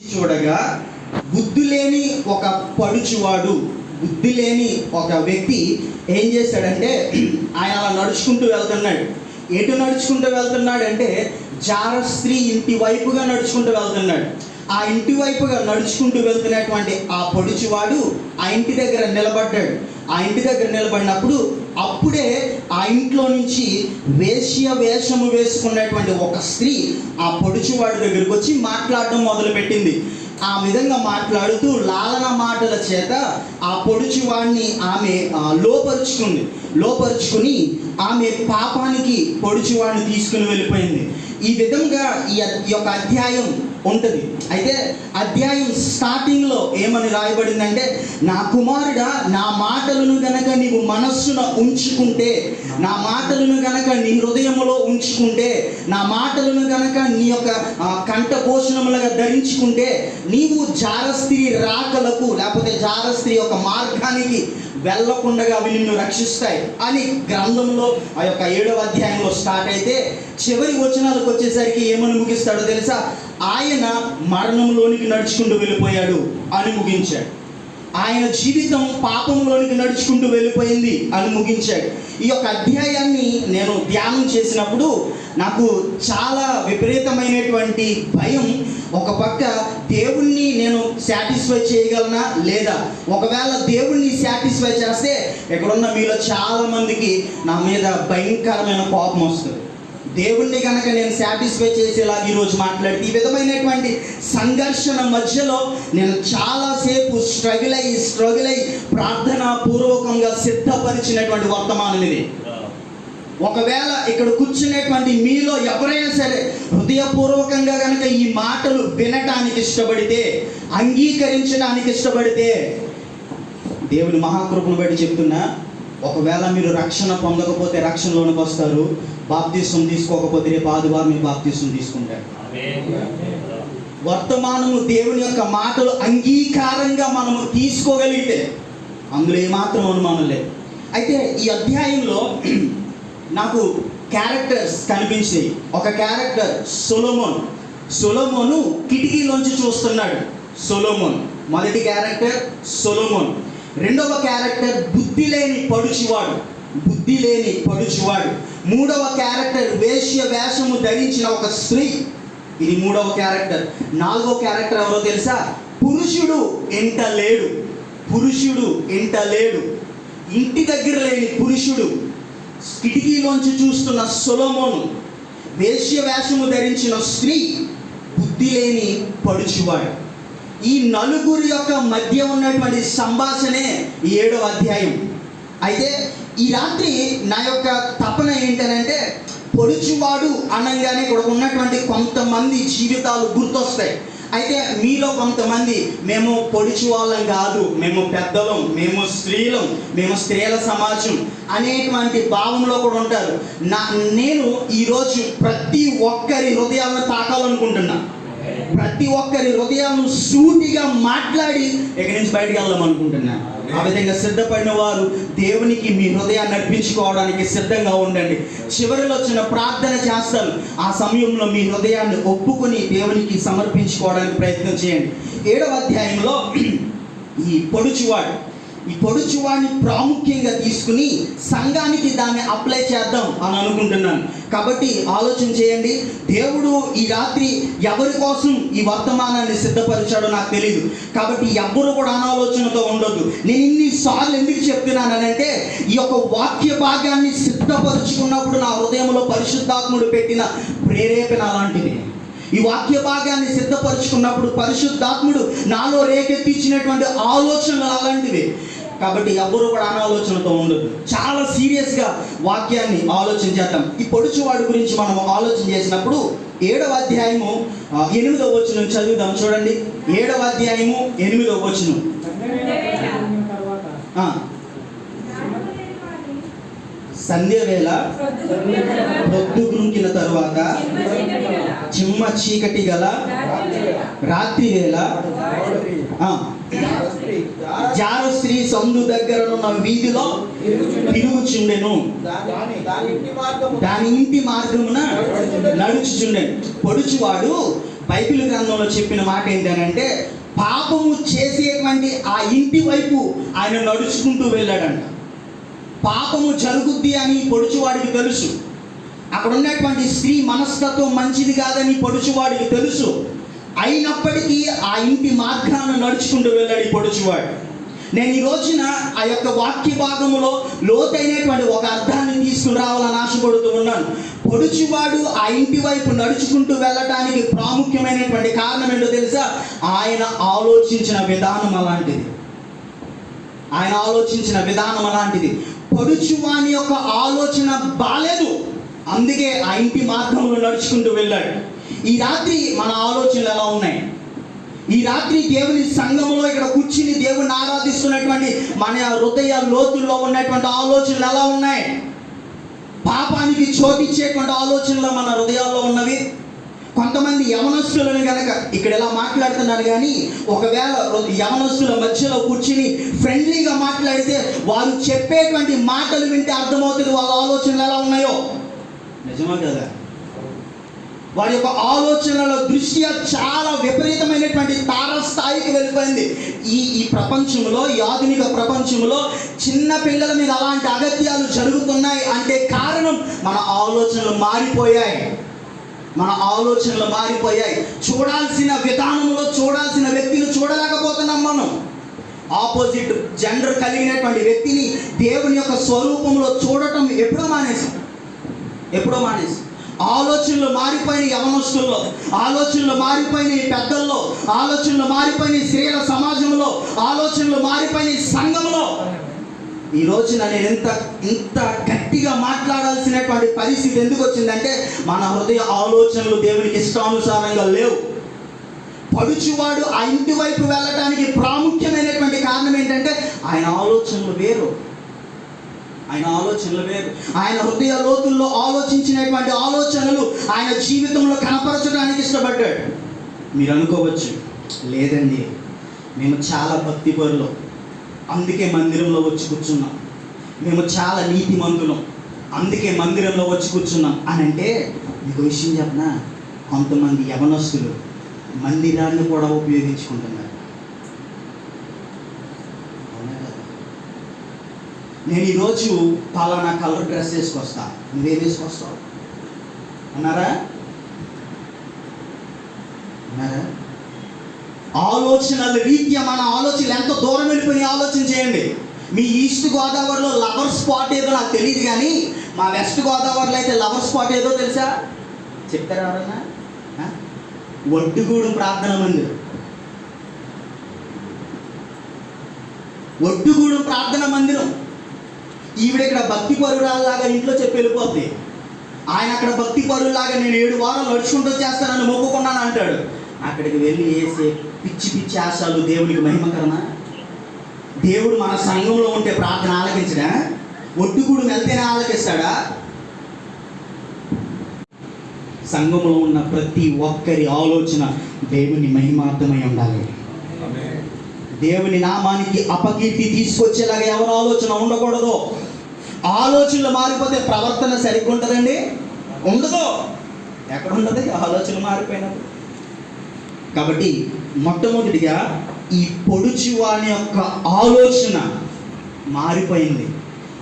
చూడగా బుద్ధి లేని ఒక పడుచువాడు, బుద్ధి లేని ఒక వ్యక్తి ఏం చేశాడంటే, ఆయన అలా నడుచుకుంటూ వెళ్తున్నాడు. ఎటు నడుచుకుంటూ వెళ్తున్నాడు అంటే జారస్త్రీ ఇంటి వైపుగా నడుచుకుంటూ వెళ్తున్నాడు. ఆ ఇంటి వైపుగా నడుచుకుంటూ వెళ్తున్నటువంటి ఆ పొడుచువాడు ఆ ఇంటి దగ్గర నిలబడ్డాడు. ఆ ఇంటి దగ్గర నిలబడినప్పుడు అప్పుడే ఆ ఇంట్లో నుంచి వేశ్య వేషము వేసుకున్నటువంటి ఒక స్త్రీ ఆ పొడుచువాడి దగ్గరికి వచ్చి మాట్లాడడం మొదలుపెట్టింది. ఆ విధంగా మాట్లాడుతూ లాలన మాటల చేత ఆ పొడుచువాడిని ఆమె లోపరుచుకుని ఆమె పాపానికి పొడుచువాడిని తీసుకుని వెళ్ళిపోయింది. ఈ విధంగా ఈ యొక్క అధ్యాయం ఉంటుంది. అయితే అధ్యాయం స్టార్టింగ్లో ఏమని రాయబడిందంటే, నా కుమారుడా, నా మాటలను గనక నీవు మనస్సున ఉంచుకుంటే, నా మాటలను గనక నీ హృదయములో ఉంచుకుంటే, నా మాటలను గనక నీ యొక్క కంఠభూషణములుగా ధరించుకుంటే, నీవు జారస్త్రీ రాకలకు లేకపోతే జారస్త్రీ యొక్క మార్గానికి వెళ్ళకుండా అవి నిన్ను రక్షిస్తాయి అని గ్రంథంలో ఆ యొక్క 7వ అధ్యాయంలో స్టార్ట్ అయితే చివరి వచనాలకు వచ్చేసరికి ఏమని ముగిస్తాడో తెలుసా? ఆయన మరణంలోనికి నడుచుకుంటూ వెళ్ళిపోయాడు అని ముగించాడు. ఆయన జీవితం పాపంలోనికి నడుచుకుంటూ వెళ్ళిపోయింది అని ముగించాడు. ఈ యొక్క అధ్యాయాన్ని నేను ధ్యానం చేసినప్పుడు నాకు చాలా విపరీతమైనటువంటి భయం. ఒక పక్క దేవుణ్ణి నేను సాటిస్ఫై చేయగలనా లేదా, ఒకవేళ దేవుణ్ణి సాటిస్ఫై చేస్తే ఇక్కడున్న మీలో చాలామందికి నా మీద భయంకరమైన కోపం వస్తుంది. దేవుణ్ణి కనుక నేను సాటిస్ఫై చేసేలాగా ఈరోజు మాట్లాడితే ఈ విధమైనటువంటి సంఘర్షణ మధ్యలో నేను చాలాసేపు స్ట్రగుల్ అయ్యి ప్రార్థనా పూర్వకంగా సిద్ధపరిచినటువంటి వర్తమానం ఇది. ఒకవేళ ఇక్కడ కూర్చునేటువంటి మీలో ఎవరైనా సరే హృదయపూర్వకంగా కనుక ఈ మాటలు వినటానికి ఇష్టపడితే, అంగీకరించడానికి ఇష్టపడితే, దేవుని మహాకృపను బట్టి చెప్తున్నా, ఒకవేళ మీరు రక్షణ పొందకపోతే రక్షణలోనికి వస్తారు, బాప్తిసం తీసుకోకపోతే రేపు ఆదివారం మీరు బాప్తిసం తీసుకుంటారు. వర్తమానము దేవుని యొక్క మాటలు అంగీకారంగా మనము తీసుకోగలిగితే అందులో ఏమాత్రం అనుమానం లేదు. అయితే ఈ అధ్యాయంలో నాకు క్యారెక్టర్స్ కనిపించాయి. ఒక క్యారెక్టర్ సొలొమోను కిటికీలోంచి చూస్తున్నాడు. మొదటి క్యారెక్టర్ సొలొమోన్. రెండవ క్యారెక్టర్ బుద్ధి లేని పడుచువాడు. మూడవ క్యారెక్టర్ వేశ్య వేషము ధరించిన ఒక స్త్రీ. ఇది మూడవ క్యారెక్టర్. నాలుగవ క్యారెక్టర్ ఎవరో తెలుసా? పురుషుడు ఎంట లేడు. ఇంటి దగ్గర లేని పురుషుడు, కిటికీలోంచి చూస్తున్న సొలొమోను, వేశ్య వేషము ధరించిన స్త్రీ, బుద్ధి లేని పడుచువాడు. ఈ నలుగురి యొక్క మధ్య ఉన్నటువంటి సంభాషణే 7వ అధ్యాయం. అయితే ఈ రాత్రి నా యొక్క తపన ఏంటనంటే, పొడుచువాడు అనగానే ఇక్కడ ఉన్నటువంటి కొంతమంది జీవితాలు గుర్తొస్తాయి. అయితే మీలో కొంతమంది మేము పొడిచి వాళ్ళం కాదు, మేము పెద్దలం, మేము స్త్రీలం, మేము స్త్రీల సమాజం అనేటువంటి భావంలో కూడా ఉంటారు. నేను ఈరోజు ప్రతి ఒక్కరి హృదయాలను తాకాలనుకుంటున్నా. ప్రతి ఒక్కరి హృదయాలను సూటిగా మాట్లాడి ఇక్కడి నుంచి బయటకు వెళ్దాం అనుకుంటున్నా. ఆ విధంగా సిద్ధపడిన వారు దేవునికి మీ హృదయాన్ని అర్పించుకోవడానికి సిద్ధంగా ఉండండి. చివరిలో చిన్న ప్రార్థన చేస్తాను. ఆ సమయంలో మీ హృదయాన్ని ఒప్పుకొని దేవునికి సమర్పించుకోవడానికి ప్రయత్నం చేయండి. 7వ అధ్యాయంలో ఈ పొడుచువాడిని ప్రాముఖ్యంగా తీసుకుని సంఘానికి దాన్ని అప్లై చేద్దాం అని అనుకుంటున్నాను. కాబట్టి ఆలోచన చేయండి. దేవుడు ఈ రాత్రి ఎవరి కోసం ఈ వర్తమానాన్ని సిద్ధపరిచాడో నాకు తెలియదు. కాబట్టి ఎవ్వరు కూడా అనాలోచనతో ఉండొద్దు. నేను ఇన్నిసార్లు ఎందుకు చెప్తున్నానంటే, ఈ యొక్క వాక్య భాగాన్ని సిద్ధపరుచుకున్నప్పుడు నా హృదయంలో పరిశుద్ధాత్ముడు పెట్టిన ప్రేరేపణ అలాంటిది. ఈ వాక్య భాగాన్ని సిద్ధపరుచుకున్నప్పుడు పరిశుద్ధాత్ముడు నాలో రేకెత్తించినటువంటి ఆలోచనలు అలాంటివి. కాబట్టి ఎవరు కూడా అనాలోచనతో ఉండదు. చాలా సీరియస్గా వాక్యాన్ని ఆలోచన చేద్దాం. ఈ పొడుచువాడి గురించి మనం ఆలోచన చేసినప్పుడు 7వ అధ్యాయము 8వ వచనం చదువుదాం. చూడండి, 7వ అధ్యాయము 8వ వచనం. సంధ్యవేళ పొద్దుగుంకిన తరువాత చిమ్మ చీకటి గల రాత్రి వేళ జారస్త్రీ సందు దగ్గర ఉన్న వీధిలో తిరుగుచుండెను. దాని ఇంటి మార్గమున నడుచుచుండెను. పొడుచువాడు బైబిల్ గ్రంథంలో చెప్పిన మాట ఏంటంటే పాపము చేసేటువంటి ఆ ఇంటి వైపు ఆయన నడుచుకుంటూ వెళ్ళాడంట. పాపము జరుగుద్ది అని పొడుచువాడికి తెలుసు. అక్కడ ఉన్నటువంటి స్త్రీ మనస్తత్వం మంచిది కాదని పొడుచువాడికి తెలుసు. అయినప్పటికీ ఆ ఇంటి మార్గాన్ని నడుచుకుంటూ వెళ్ళాడు ఈ పొడుచువాడు. నేను ఈ రోజున ఆ యొక్క వాక్య భాగములో లోతైనటువంటి ఒక అర్థాన్ని తీసుకుని రావాలని ఆశపడుతూ ఉన్నాను. పొడుచువాడు ఆ ఇంటి వైపు నడుచుకుంటూ వెళ్ళటానికి ప్రాముఖ్యమైనటువంటి కారణం ఏంటో తెలుసా? ఆయన ఆలోచించిన విధానం అలాంటిది. ఆయన ఆలోచించిన విధానం అలాంటిది. పొడుచువాని యొక్క ఆలోచన బాలేదు, అందుకే ఆ ఇంటి మార్గంలో నడుచుకుంటూ వెళ్ళాడు. ఈ రాత్రి మన ఆలోచనలు ఎలా ఉన్నాయి? ఈ రాత్రి దేవుని సంఘములో ఇక్కడ కూర్చుని దేవుని ఆరాధిస్తున్నటువంటి మన హృదయ లోతుల్లో ఉన్నటువంటి ఆలోచనలు ఎలా ఉన్నాయి? పాపానికి చోటిచ్చేటువంటి ఆలోచనలు మన హృదయాల్లో ఉన్నవి. కొంతమంది యవనస్తులను కనుక ఇక్కడ ఎలా మాట్లాడుతున్నారు, కానీ ఒకవేళ యవనస్తుల మధ్యలో కూర్చుని ఫ్రెండ్లీగా మాట్లాడితే వారు చెప్పేటువంటి మాటలు వింటే అర్థమవుతుంది వాళ్ళ ఆలోచనలు ఎలా ఉన్నాయో. నిజమా కదా? వారి యొక్క ఆలోచనల దృష్ట్యా చాలా విపరీతమైనటువంటి తారస్థాయికి వెళ్ళిపోయింది. ఈ ప్రపంచంలో, ఈ ఆధునిక ప్రపంచంలో చిన్న పిల్లల మీద అలాంటి అగత్యాలు జరుగుతున్నాయి అంటే కారణం మన ఆలోచనలు మారిపోయాయి. మన ఆలోచనలు మారిపోయాయి. చూడాల్సిన విధానంలో చూడాల్సిన వ్యక్తిని చూడలేకపోతున్నాం మనం. ఆపోజిట్ జెండర్ కలిగినటువంటి వ్యక్తిని దేవుని యొక్క స్వరూపంలో చూడటం ఎప్పుడో మానేసాం. ఆలోచనలు మారిపోయిన యవనస్తుల్లో, ఆలోచనలు మారిపోయిన పెద్దల్లో, ఆలోచనలు మారిపోయిన స్త్రీల సమాజంలో, ఆలోచనలు మారిపోయిన సంఘంలో. ఈ రోజున నేను ఇంత గట్టిగా మాట్లాడాల్సినటువంటి పరిస్థితి ఎందుకు వచ్చిందంటే మన హృదయ ఆలోచనలు దేవునికి ఇష్టానుసారంగా లేవు. పడుచువాడు ఆ ఇంటి వైపు వెళ్ళటానికి ప్రాముఖ్యమైనటువంటి కారణం ఏంటంటే ఆయన ఆలోచనలు వేరు. ఆయన హృదయ లోతుల్లో ఆలోచించినటువంటి ఆలోచనలు ఆయన జీవితంలో కనపరచడానికి ఇష్టపడ్డాడు. మీరు అనుకోవచ్చు, లేదండి మేము చాలా భక్తిపరులు, అందుకే మందిరంలో వచ్చి కూర్చున్నాం, మేము చాలా నీతిమంతులం, అందుకే మందిరంలో వచ్చి కూర్చున్నాం అని అంటే, మీకు విషయం చెప్పనా, కొంతమంది యవనస్తులు మందిరాన్ని కూడా ఉపయోగించుకుంటున్నారు. నేను ఈరోజు పలానా కలర్ డ్రెస్ వేసుకొస్తా, నువ్వేం వేసుకొస్తావు అన్నారా? ఆలోచనల రీత్యా మన ఆలోచనలు ఎంత దూరం వెళ్ళిపోయి ఆలోచన చేయండి. మీ ఈస్ట్ గోదావరిలో లవర్ స్పాట్ ఏదో నాకు తెలియదు, కానీ మా వెస్ట్ గోదావరిలో అయితే లవర్ స్పాట్ ఏదో తెలుసా? చెప్తారా ఎవరన్నా? ఒడ్డుగూడెం ప్రార్థన మందిరం. ఒడ్డుగూడెం ప్రార్థన మందిరం. ఈవిడ ఇక్కడ భక్తి పరురాల్లాగా ఇంట్లో చెప్పి వెళ్ళిపోద్ది. ఆయన అక్కడ భక్తి పరులాగా నేను 7 వారాలు నడుచుకుంటూ వచ్చేస్తానని మొక్కుకున్నాను అంటాడు. అక్కడికి వెళ్ళి వేసే పిచ్చి పిచ్చి ఆశలు దేవునికి మహిమకరమా? దేవుడు మన సంఘంలో ఉంటే ప్రార్థన ఆలకించడా? ఒడ్డుగూడు వెళ్తేనే ఆలకిస్తాడా? సంఘంలో ఉన్న ప్రతి ఒక్కరి ఆలోచన దేవుని మహిమార్థమై ఉండాలి. దేవుని నామానికి అపకీర్తి తీసుకొచ్చేలాగా ఎవరి ఆలోచన ఉండకూడదు. ఆలోచనలు మారిపోతే ప్రవర్తన సరిగ్గా ఉంటుందండి? ఉండదు. ఎక్కడ ఉంటుంది ఆలోచన మారిపోయినప్పుడు? కాబట్టి మొట్టమొదటిగా ఈ పొడుచువాని యొక్క ఆలోచన మారిపోయింది,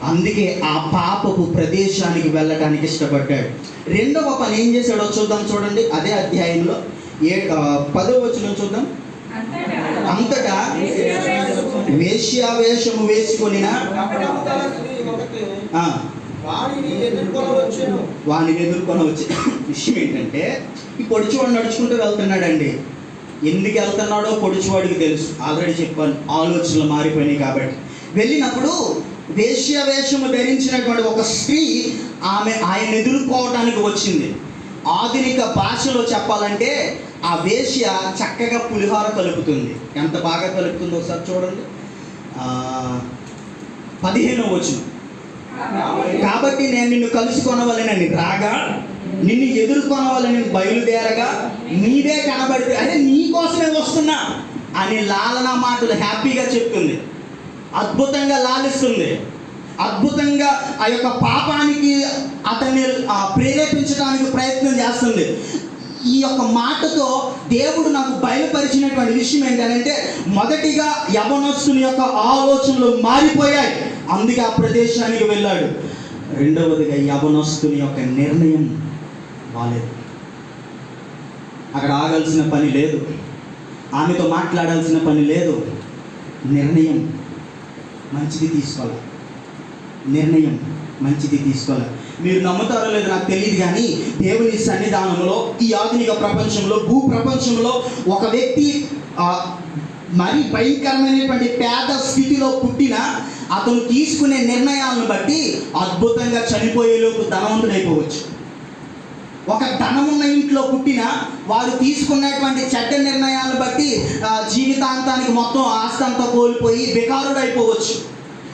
అందుకే ఆ పాపపు ప్రదేశానికి వెళ్ళడానికి ఇష్టపడ్డాడు. రెండవ పని ఏం చేశాడో చూద్దాం. చూడండి, అదే అధ్యాయంలో 10వ వచనం చూద్దాం. అంతటా వేశ్యావేషము వేసుకొనిన వాణిని ఎదుర్కొని వచ్చే విషయం ఏంటంటే, ఈ పొడుచువాడు నడుచుకుంటూ వెళ్తున్నాడండి. ఎందుకు వెళ్తున్నాడో పొడుచువాడికి తెలుసు. ఆల్రెడీ చెప్పాను, ఆలోచనలు మారిపోయినాయి కాబట్టి. వెళ్ళినప్పుడు వేశ్యావేషము ధరించినటువంటి ఒక స్త్రీ ఆయన ఎదుర్కోవడానికి వచ్చింది. ఆధునిక భాషలో చెప్పాలంటే ఆ వేశ్య చక్కగా పులిహోర కలుపుతుంది. ఎంత బాగా కలుపుతుందో ఒకసారి చూడండి. 15వ వచనం. కాబట్టి నేను నిన్ను కలుసుకొనవలెనని రాగా, నిన్ను ఎదుర్కొనవలని బయలుదేరగా నీవే కనబడితే, అదే నీ కోసమే వస్తున్నా అని లాలనా మాటలు హ్యాపీగా చెప్తుంది. అద్భుతంగా లాలిస్తుంది. అద్భుతంగా ఆ యొక్క పాపానికి అతన్ని ప్రేరేపించడానికి ప్రయత్నం చేస్తుంది. ఈ యొక్క మాటతో దేవుడు నాకు బయలుపరిచినటువంటి విషయం ఏంటంటే, మొదటిగా యవనస్తుని యొక్క ఆలోచనలు మారిపోయాయి, అందుకే ఆ ప్రదేశానికి వెళ్ళాడు. రెండవదిగా యవనస్తుని యొక్క నిర్ణయం బాలేదు. అక్కడ ఆగాల్సిన పని లేదు, ఆమెతో మాట్లాడాల్సిన పని లేదు. నిర్ణయం మంచిది తీసుకోవాలి, నిర్ణయం మంచిది తీసుకోవాలి. మీరు నమ్ముతారో లేదో నాకు తెలియదు, కానీ దేవుని సన్నిధానంలో ఈ ఆధునిక ప్రపంచంలో, భూ ప్రపంచంలో ఒక వ్యక్తి మరి భయంకరమైనటువంటి పేద స్థితిలో పుట్టిన అతను తీసుకునే నిర్ణయాలను బట్టి అద్భుతంగా చనిపోయేలోపు ధనవంతుడైపోవచ్చు. ఒక ధనమున్న ఇంట్లో పుట్టిన వారు తీసుకున్నటువంటి చెడ్డ నిర్ణయాలను బట్టి జీవితాంతానికి మొత్తం ఆస్తి అంతా కోల్పోయి బేకారుడైపోవచ్చు.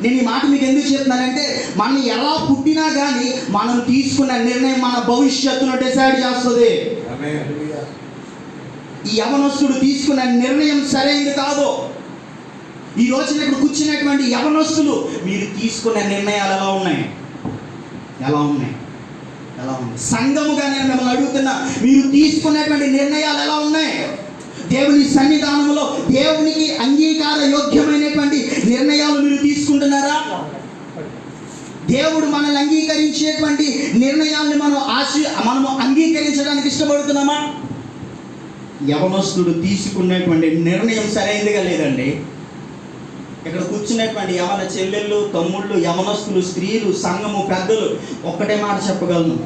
నేను ఈ మాట మీకు ఎందుకు చెప్తున్నానంటే, మనం ఎలా పుట్టినా కానీ మనం తీసుకున్న నిర్ణయం మన భవిష్యత్తును డిసైడ్ చేస్తుంది. ఈ యవనస్తుడు తీసుకున్న నిర్ణయం సరైనది కాదు. ఈ రోజున ఇక్కడ కూర్చున్నటువంటి యవనస్తులు, మీరు తీసుకున్న నిర్ణయాలు ఎలా ఉన్నాయి? ఎలా ఉన్నాయి? ఎలా ఉన్నాయి? సంఘముగా నేను మిమ్మల్ని అడుగుతున్నా, మీరు తీసుకున్నటువంటి నిర్ణయాలు ఎలా ఉన్నాయి? దేవుని సన్నిధానంలో దేవునికి అంగీకార యోగ్యమైనటువంటి నిర్ణయాలు మీరు తీసుకుంటున్నారా? దేవుడు మనల్ని అంగీకరించేటువంటి నిర్ణయాలను మనము అంగీకరించడానికి ఇష్టపడుతున్నామా? యవనస్తుడు తీసుకున్నటువంటి నిర్ణయం సరైనదిగా లేదండి. ఇక్కడ కూర్చున్నటువంటి యవన చెల్లెళ్ళు, తమ్ముళ్ళు, యవనస్తులు, స్త్రీలు, సంఘము పెద్దలు ఒక్కటే మాట చెప్పగలను,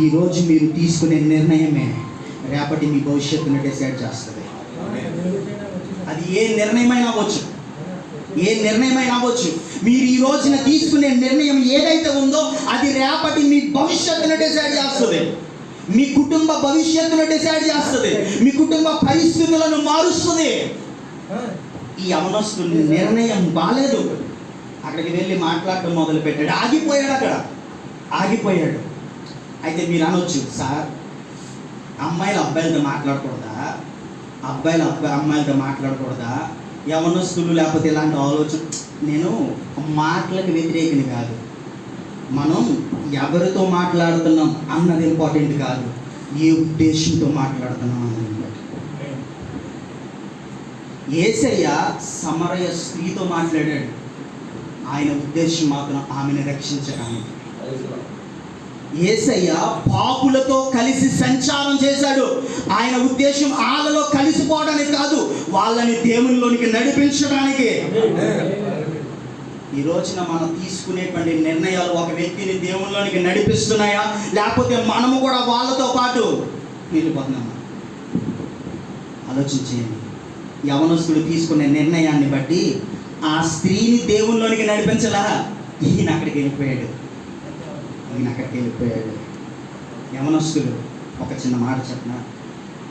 ఈరోజు మీరు తీసుకునే నిర్ణయమే రేపటి మీ భవిష్యత్తును డిసైడ్ చేస్తుంది. అది ఏ నిర్ణయమైనా అవ్వచ్చు, ఏ నిర్ణయమైనా అవ్వచ్చు. మీరు ఈ రోజున తీసుకునే నిర్ణయం ఏదైతే ఉందో అది రేపటి మీ భవిష్యత్తును డిసైడ్ చేస్తుంది, మీ కుటుంబ భవిష్యత్తును డిసైడ్ చేస్తుంది, మీ కుటుంబ పరిస్థితులను మారుస్తుంది. ఈ యవనస్తుడి నిర్ణయం బాలేదు. అక్కడికి వెళ్ళి మాట్లాడటం మొదలు పెట్టాడు, ఆగిపోయాడు. అయితే మీరు అనొచ్చు, సార్ అమ్మాయిలు అబ్బాయిలతో మాట్లాడకూడదా, అబ్బాయిలు అమ్మాయిలతో మాట్లాడకూడదా, యవనస్తులు లేకపోతే ఇలాంటి ఆలోచన. నేను మాటలకు వ్యతిరేకని కాదు, మనం ఎవరితో మాట్లాడుతున్నాం అన్నది ఇంపార్టెంట్ కాదు, ఏ ఉద్దేశంతో మాట్లాడుతున్నాం అన్నది ఇంపార్టెంట్. యేసయ్య సమరయ స్త్రీతో మాట్లాడాడు, ఆయన ఉద్దేశం మాత్రం ఆమెను రక్షించడానికి. యేసయ్య పాపులతో కలిసి సంచారం చేశాడు, ఆయన ఉద్దేశం వాళ్ళలో కలిసిపోవడానికి కాదు, వాళ్ళని దేవునిలోనికి నడిపించడానికి. ఈ రోజున మనం తీసుకునేటువంటి నిర్ణయాలు ఒక వ్యక్తిని దేవునిలోనికి నడిపిస్తున్నాయా, లేకపోతే మనము కూడా వాళ్ళతో పాటు వెళ్ళిపోతున్నామా? ఆలోచించేయండి. యవనస్తుడు తీసుకునే నిర్ణయాన్ని బట్టి ఆ స్త్రీని దేవునిలోనికి నడిపించలా, ఈయన అక్కడికి వెళ్ళిపోయాడు. యవనస్తులు ఒక చిన్న మాట చెప్పిన,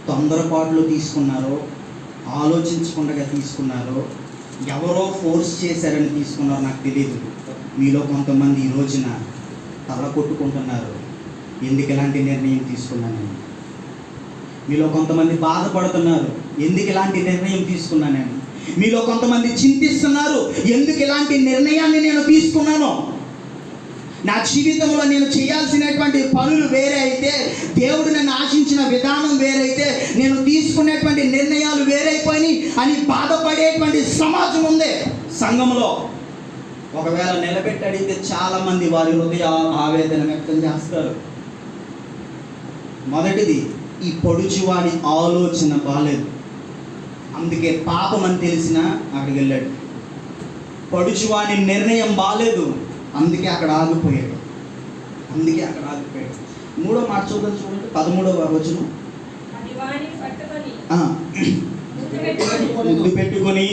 తొందరపాటులో తీసుకున్నారో, ఆలోచించకుండా తీసుకున్నారో, ఎవరో ఫోర్స్ చేశారని తీసుకున్నారో నాకు తెలియదు. మీలో కొంతమంది ఈ రోజున తల కొట్టుకుంటున్నారు, ఎందుకు ఇలాంటి నిర్ణయం తీసుకున్నానని. మీలో కొంతమంది బాధపడుతున్నారు, ఎందుకు ఇలాంటి నిర్ణయం తీసుకున్నానని. మీలో కొంతమంది చింతిస్తున్నారు, ఎందుకు ఇలాంటి నిర్ణయాన్ని నేను తీసుకున్నాను. నా జీవితంలో నేను చేయాల్సినటువంటి పనులు వేరే అయితే, దేవుడు నన్ను ఆశించిన విధానం వేరైతే, నేను తీసుకునేటువంటి నిర్ణయాలు వేరైపోయి అని బాధపడేటువంటి సమాజం ఉంది సంఘంలో. ఒకవేళ నిలబెట్టి అడిగితే చాలామంది వారి హృదయ ఆవేదన వ్యక్తం చేస్తారు. మొదటిది, ఈ పొడుచువాడి ఆలోచన బాలేదు, అందుకే పాపం అని తెలిసినా అక్కడికి వెళ్ళాడు. పొడుచువాడి నిర్ణయం బాలేదు, అందుకే అక్కడ ఆగిపోయాడు. మూడో మాట చూడండి, 13వ వచనం. ముద్దు పెట్టుకొని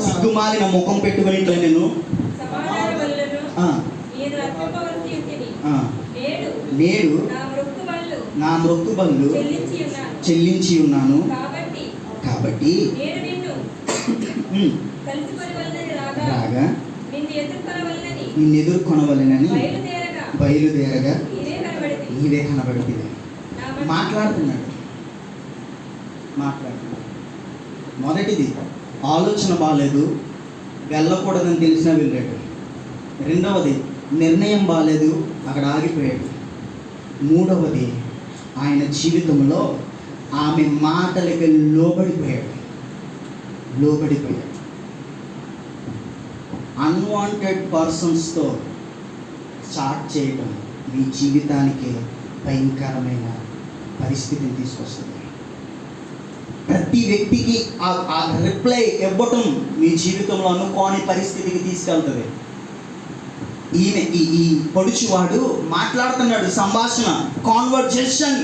సిగ్గుమాలిన ముఖం పెట్టుకొని ఇట్లా నేను నేడు నా మొక్కుబళ్ళు చెల్లించి ఉన్నాను, కాబట్టి రాగా నిన్ను ఎదుర్కొనవలెనని బయలుదేరగా నీవే కనబడుతుంది. మాట్లాడుతున్నాడు. మొదటిది, ఆలోచన బాగాలేదు, వెళ్ళకూడదని తెలిసినా వెళ్ళాడు. రెండవది, నిర్ణయం బాగాలేదు, అక్కడ ఆగిపోయాడు. మూడవది, ఆయన జీవితంలో ఆమె మాటలకి లోబడిపోయాడు. అన్వాంటెడ్ పర్సన్స్తో చాట్ చేయడం మీ జీవితానికి భయంకరమైన పరిస్థితిని తీసుకొస్తుంది. ప్రతి వ్యక్తికి ఆ రిప్లై ఇవ్వటం మీ జీవితంలో అనుకోని పరిస్థితికి తీసుకెళ్తుంది. ఈమె ఈ పొడుచువాడు మాట్లాడుతున్నాడు, సంభాషణ, కాన్వర్జేషన్.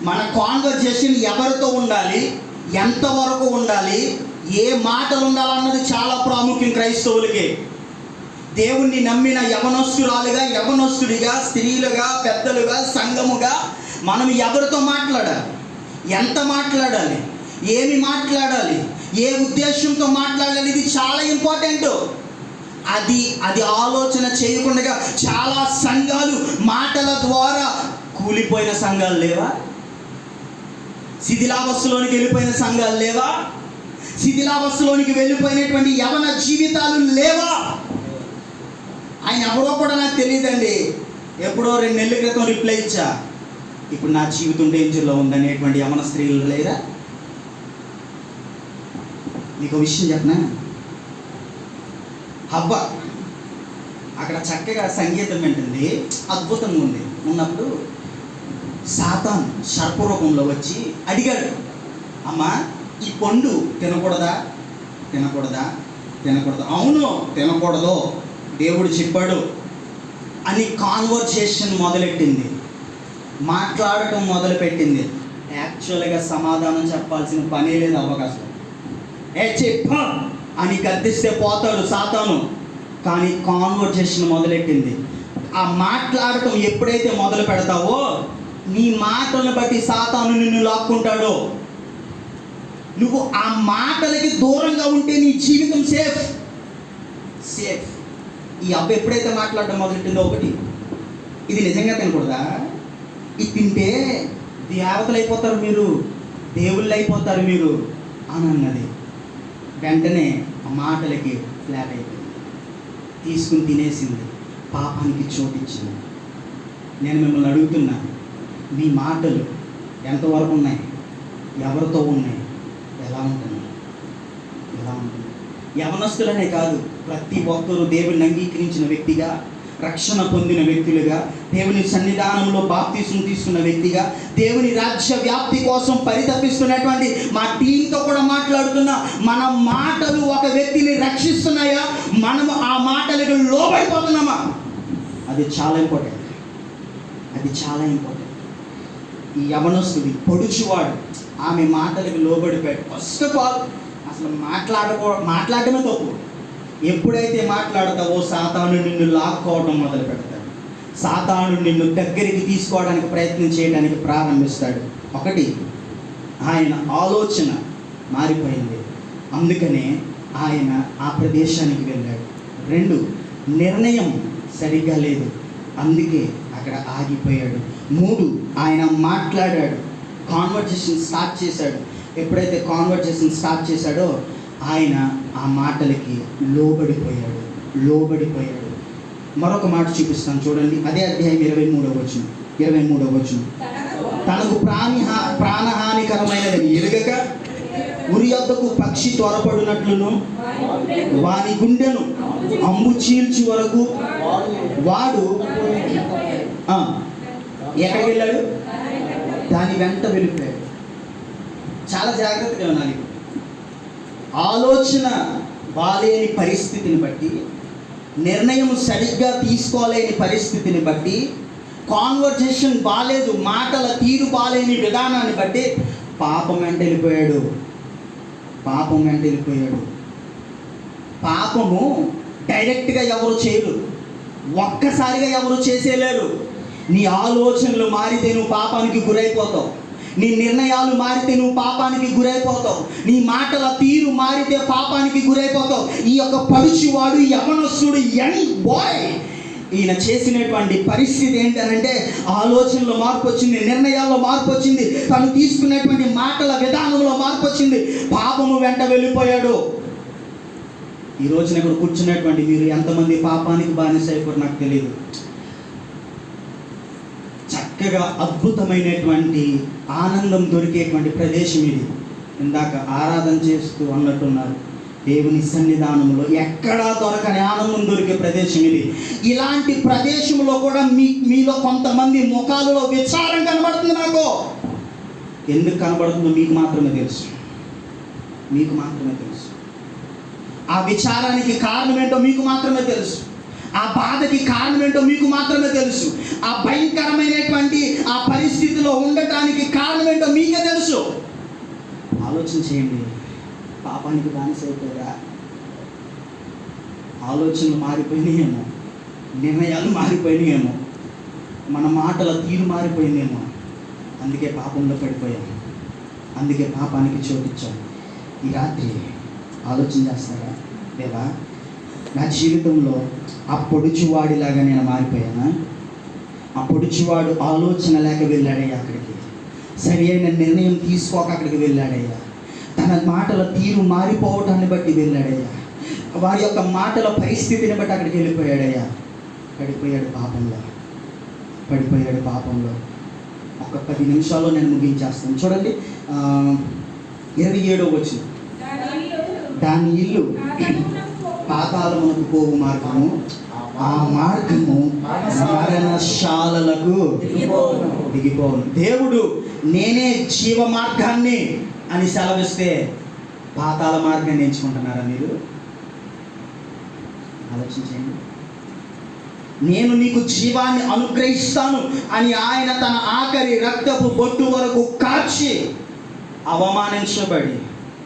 మన కాన్వర్జేషన్ ఎవరితో ఉండాలి, ఎంతవరకు ఉండాలి, ఏ మాటలు ఉండాలన్నది చాలా ప్రాముఖ్యం క్రైస్తవులకి. దేవుణ్ణి నమ్మిన యవనస్తురాలుగా, యవనస్తుడిగా, స్త్రీలుగా, పెద్దలుగా, సంఘముగా మనం ఎవరితో మాట్లాడాలి, ఎంత మాట్లాడాలి, ఏమి మాట్లాడాలి, ఏ ఉద్దేశంతో మాట్లాడాలి, ఇది చాలా ఇంపార్టెంట్. అది ఆలోచన చేయకుండా చాలా సంఘాలు మాటల ద్వారా కూలిపోయిన సంఘాలు లేవా? శిథిలావస్థలోనికి వెళ్ళిపోయిన సంఘాలు లేవా? శిథిలావస్థలోనికి వెళ్ళిపోయినటువంటి యవన జీవితాలు లేవా? ఆయన ఎవరో కూడా నాకు తెలియదండి, ఎప్పుడో 2 నెలల క్రితం రిప్లై ఇచ్చా, ఇప్పుడు నా జీవితం డేంజర్లో ఉందనేటువంటి యవన స్త్రీలు లేరా? మీకు విషయం చెప్పనా? హవ్వ అక్కడ చక్కగా సంగీతం వింటుంది, అద్భుతంగా ఉన్నప్పుడు సాతాను సర్పరూపంలో వచ్చి అడిగాడు, అమ్మా ఈ పండు తినకూడదా? అవును తినకూడదు, దేవుడు చెప్పాడు అని కాన్వర్జేషన్ మొదలెట్టింది, మాట్లాడటం మొదలుపెట్టింది. యాక్చువల్గా సమాధానం చెప్పాల్సిన పనే లేదు అవకాశం. చెప్పా అని గద్దిస్తే పోతాడు సాతాను, కానీ కాన్వర్జేషన్ మొదలెట్టింది. ఆ మాట్లాడటం ఎప్పుడైతే మొదలు పెడతావో నీ మాటలను బట్టి సాతాను నిన్ను లాక్కుంటాడో. నువ్వు ఆ మాటలకి దూరంగా ఉంటే నీ జీవితం సేఫ్. ఈ అబ్బ ఎప్పుడైతే మాట్లాడటం మొదలెట్టిందో, ఒకటి ఇది నిజంగా తినకూడదా, ఇది తింటే దేవతలు అయిపోతారు మీరు, దేవుళ్ళు అయిపోతారు మీరు అని అన్నది. వెంటనే ఆ మాటలకి ఫ్లాట్ అయిపోయింది, తీసుకుని తినేసింది, పాపానికి చోటిచ్చింది. నేను మిమ్మల్ని అడుగుతున్నా, మీ మాటలు ఎంతవరకు ఉన్నాయి, ఎవరితో ఉన్నాయి, ఎలా ఉంటుంది? యవనస్తులనే కాదు, ప్రతి ఒక్కరూ దేవుని అంగీకరించిన వ్యక్తిగా, రక్షణ పొందిన వ్యక్తులుగా, దేవుని సన్నిధానంలో బాప్తిసం తీసుకున్న వ్యక్తిగా, దేవుని రాజ్య వ్యాప్తి కోసం పరితపిస్తున్నటువంటి మా టీంతో కూడా మాట్లాడుతున్నా, మన మాటలు ఒక వ్యక్తిని రక్షిస్తున్నాయా, మనము ఆ మాటలకు లోబడిపోతున్నామా? అది చాలా ఇంపార్టెంట్. ఈ యవనస్తుడి పొడుచువాడు ఆమె మాటలకు లోబడిపోయాడు. ఫస్ట్ ఆఫ్ ఆల్ అసలు మాట్లాడటమే తప్పు. ఎప్పుడైతే మాట్లాడతావో సాతాను నిన్ను లాక్కోవడం మొదలు పెడతాడు, సాతాను నిన్ను దగ్గరికి తీసుకోవడానికి ప్రయత్నం చేయడానికి ప్రారంభిస్తాడు. ఒకటి, ఆయన ఆలోచన మారిపోయింది, అందుకనే ఆయన ఆ ప్రదేశానికి వెళ్ళాడు. 2, నిర్ణయం సరిగ్గా లేదు, అందుకే అక్కడ ఆగిపోయాడు. 3, ఆయన మాట్లాడాడు, కాన్వర్జేషన్ స్టార్ట్ చేశాడు. ఎప్పుడైతే కాన్వర్జేషన్ స్టార్ట్ చేశాడో ఆయన ఆ మాటలకి లోబడిపోయాడు. మరొక మాట చూపిస్తాను చూడండి, అదే అధ్యాయం 23వ వచనం. తనకు ప్రాణహానికరమైనదని ఎరుగక ఉరి యొద్దకు పక్షి త్వరపడినట్లును వాని గుండెను అంబు చీల్చి వరకు వాడు ఎక్కడికి వెళ్ళాడు? దాని వెంట వెళ్ళిపోయాడు. చాలా జాగ్రత్తగా ఉండాలి. ఆలోచన బాలేని పరిస్థితిని బట్టి, నిర్ణయం సరిగ్గా తీసుకోలేని పరిస్థితిని బట్టి, కాన్వర్జేషన్ బాలేదు, మాటల తీరు బాలేని విధానాన్ని బట్టి పాపం వెంట వెళ్ళిపోయాడు. పాపము డైరెక్ట్గా ఎవరు చేయరు, ఒక్కసారిగా ఎవరు చేసేలేరు. నీ ఆలోచనలు మారితే నువ్వు పాపానికి గురైపోతావు, నీ నిర్ణయాలు మారితే నువ్వు పాపానికి గురైపోతావు, నీ మాటల తీరు మారితే పాపానికి గురైపోతావు. ఈ యొక్క పడుచువాడు, యవనస్తుడు, యంగ్ బాయ్, ఈయన చేసినటువంటి పరిస్థితి ఏంటంటే ఆలోచనలో మార్పు వచ్చింది, నిర్ణయాల్లో మార్పు వచ్చింది, తను తీసుకున్నటువంటి మాటల విధానంలో మార్పు వచ్చింది, పాపము వెంట వెళ్ళిపోయాడు. ఈ రోజున ఇక్కడ కూర్చున్నటువంటి మీరు ఎంతమంది పాపానికి బానిస అయిపోయారు నాకు తెలియదు. చక్కగా చక్కగా అద్భుతమైనటువంటి ఆనందం దొరికేటువంటి ప్రదేశం ఇది. ఇందాక ఆరాధన చేస్తూ అన్నట్టున్నారు, దేవుని సన్నిధానంలో ఎక్కడా దొరకని ఆనందం దొరికే ప్రదేశం ఇది. ఇలాంటి ప్రదేశంలో కూడా మీలో కొంతమంది ముఖాలలో విచారం కనబడుతుంది. నాకు ఎందుకు కనబడుతుందో మీకు మాత్రమే తెలుసు, మీకు మాత్రమే తెలుసు. ఆ విచారానికి కారణం ఏంటో మీకు మాత్రమే తెలుసు. ఆ బాధకి కారణం ఏంటో మీకు మాత్రమే తెలుసు. ఆ భయంకరమైనటువంటి ఆ పరిస్థితిలో ఉండటానికి కారణం ఏంటో మీకే తెలుసు. ఆలోచన చేయండి. పాపానికి బానిస అయిపోయారా? ఆలోచనలు మారిపోయినాయేమో, నిర్ణయాలు మారిపోయినాయేమో, మన మాటల తీరు మారిపోయిందేమో. అందుకే పాపంలో పడిపోయాం, అందుకే పాపానికి చోటిచ్చాం. ఈ రాత్రి ఆలోచన చేస్తారా, లేదా నా జీవితంలో ఆ పొడుచువాడిలాగా నేను మారిపోయానా? ఆ పొడుచువాడు ఆలోచన లేక వెళ్ళాడయ్యా అక్కడికి, సరి అయిన నిర్ణయం తీసుకోక అక్కడికి వెళ్ళాడయ్యా, తన మాటల తీరు మారిపోవటాన్ని బట్టి వెళ్ళాడయ్యా, వారి యొక్క మాటల పరిస్థితిని బట్టి అక్కడికి వెళ్ళిపోయాడయ్యా. పడిపోయాడు పాపంలో, పడిపోయాడు పాపంలో. ఒక 10 నిమిషాల్లో నేను ముగించేస్తాను. చూడండి, 27వ వచనం. దాని ఇల్లు పాతాళమునకు పోవు మార్గము, ఆ మార్గము మరణశాలలకు దిగిపోవును. దేవుడు నేనే జీవ మార్గాన్ని అని సెలవిస్తే పాతాళ మార్గాన్ని ఎంచుకుంటున్నారా మీరు? ఆలోచించండి. నేను నీకు జీవాన్ని అనుగ్రహిస్తాను అని ఆయన తన ఆఖరి రక్తపు బొట్టు వరకు కార్చి అవమానించబడి,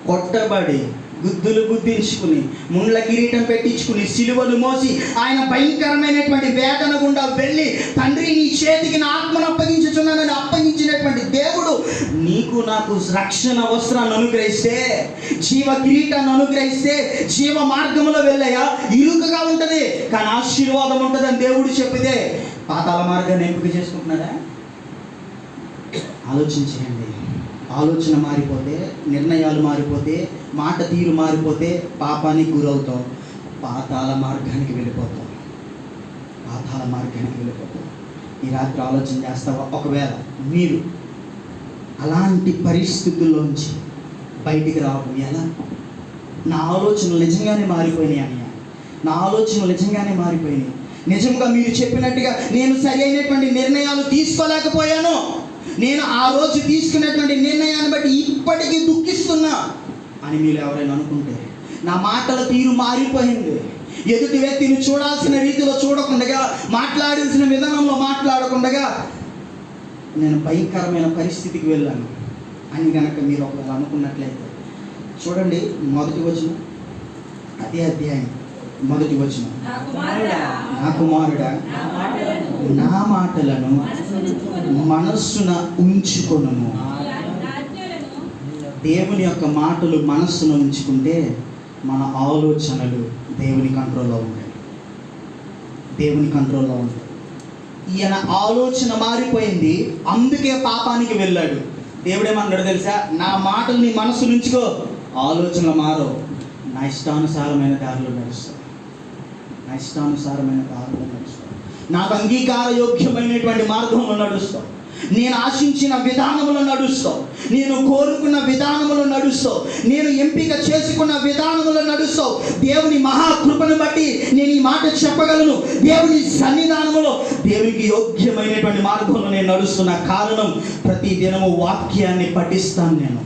కొట్టబడి, గుద్దులు గుద్దించుకుని, ముండ్ల కిరీటం పెట్టించుకుని, సిలువను మోసి ఆయన భయంకరమైనటువంటి వేదన గుండా వెళ్ళి, తండ్రి నీ చేతికి నా ఆత్మను అప్పగించుచున్నానని అప్పగించినటువంటి దేవుడు నీకు నాకు రక్షణ వస్త్రాన్ని అనుగ్రహిస్తే, జీవ కిరీటాన్ని అనుగ్రహిస్తే, జీవ మార్గంలో వెళ్ళాయా ఇరుకుగా ఉంటుంది కానీ ఆశీర్వాదం ఉంటుందని దేవుడు చెప్పితే పాతాళ మార్గాన్ని ఎంపిక చేసుకుంటున్నారా? ఆలోచించండి. ఆలోచన మారిపోతే, నిర్ణయాలు మారిపోతే, మాట తీరు మారిపోతే పాపానికి గురవుతాం, పాతాళ మార్గానికి వెళ్ళిపోతాం, పాతాళ మార్గానికి వెళ్ళిపోతాం. ఈ రాత్రి ఆలోచన చేస్తావా? ఒకవేళ మీరు అలాంటి పరిస్థితుల్లోంచి బయటికి రావడం ఎలా? నా ఆలోచనలు నిజంగానే మారిపోయినాయి అన్నయ్య, నా ఆలోచనలు నిజంగానే మారిపోయినాయి. నిజంగా మీరు చెప్పినట్టుగా నేను సరి అయినటువంటి నిర్ణయాలు తీసుకోలేకపోయాను, నేను ఆ రోజు తీసుకున్నటువంటి నిర్ణయాన్ని బట్టి ఇప్పటికీ దుఃఖిస్తున్నా అని మీరు ఎవరైనా అనుకుంటే, నా మాటల తీరు మారిపోయింది, ఎదుటి వ్యక్తిని చూడాల్సిన రీతిలో చూడకుండా, మాట్లాడాల్సిన విధానంలో మాట్లాడకుండా నేను భయంకరమైన పరిస్థితికి వెళ్ళాను అని కనుక మీరు ఒకరు అనుకున్నట్లయితే, చూడండి మొదటి వచనం, అదే అధ్యాయం మొదటి వచనం. నా కుమారుడా నా మాటలను మనస్సున ఉంచుకొనుము. దేవుని యొక్క మాటలు మనస్సును ఉంచుకుంటే మన ఆలోచనలు దేవుని కంట్రోల్లో ఉంటాయి, దేవుని కంట్రోల్లో ఉంటాయి. ఈయన ఆలోచన మారిపోయింది, అందుకే పాపానికి వెళ్ళాడు. దేవుడేమన్నాడు తెలుసా? నా మాటలు నీ మనస్సు ఉంచుకో, ఆలోచనలు మారవు, నా ఇష్టానుసారమైన దారిలో నడుస్తావు, నా ఇష్టానుసారమైన దారిలో నడుస్తావు, నాకు అంగీకార యోగ్యమైనటువంటి మార్గంలో నడుస్తావు, నేను ఆశించిన విధానంలో నడుస్తావు, నేను కోరుకున్న విధానంలో నడుస్తావు, నేను ఎంపిక చేసుకున్న విధానంలో నడుస్తావు. దేవుని మహాకృపను బట్టి నేను ఈ మాట చెప్పగలను, దేవుని సన్నిధానంలో దేవునికి యోగ్యమైనటువంటి మార్గంలో నేను నడుస్తున్న కారణం ప్రతి దినము వాక్యాన్ని పఠిస్తాను. నేను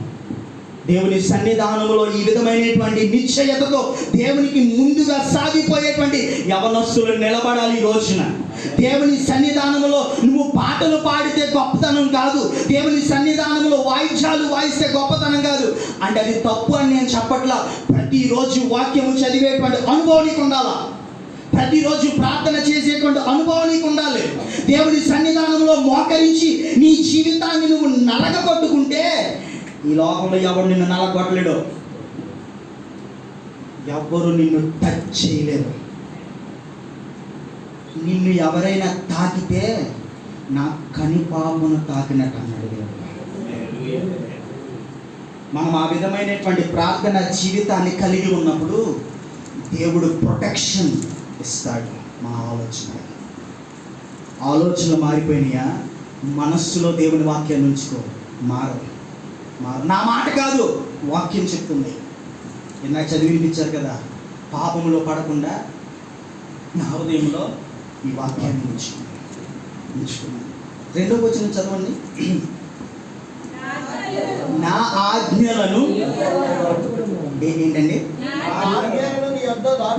దేవుని సన్నిధానంలో ఈ విధమైనటువంటి నిశ్చయతతో దేవునికి ముందుగా సాగిపోయేటువంటి యవనస్తులు నిలబడాలి. ఈ రోజున దేవుని సన్నిధానంలో నువ్వు పాటలు పాడితే గొప్పతనం కాదు, దేవుని సన్నిధానంలో వాయిద్యాలు వాయిస్తే గొప్పతనం కాదు అంటే అది తప్పు అని నేను చెప్పట్లా. ప్రతిరోజు వాక్యము చదివేటువంటి అనుభవం నీకు ఉండాలా, ప్రతిరోజు ప్రార్థన చేసేటువంటి అనుభవం నీకు ఉండాలి. దేవుని సన్నిధానంలో మోకరించి నీ జీవితాన్ని నువ్వు నలగగొట్టుకుంటే ఈ లోకంలో ఎవరు నిన్ను నలగొట్టలేడు, ఎవరు నిన్ను టచ్ చేయలేరు. నిన్ను ఎవరైనా తాకితే నా కనిపామును తాకినట్టు అన్నాడు దేవుడు. మనం ఆ విధమైనటువంటి ప్రార్థన జీవితాన్ని కలిగి ఉన్నప్పుడు దేవుడు ప్రొటెక్షన్ ఇస్తాడు. మా ఆలోచనలు మారిపోయినాయా? మనస్సులో దేవుని వాక్యాన్ని ఉంచుకో, మారు. నా మాట కాదు, వాక్యం చెప్తుంది. ఇందాక చదివినిపించారు కదా, పాపములో పడకుండా నా హృదయంలో ఈ వాక్యాన్ని ఉంచుకున్నాను. రెండో వచనం చదవండి. నా ఆజ్ఞలను ఏంటండి?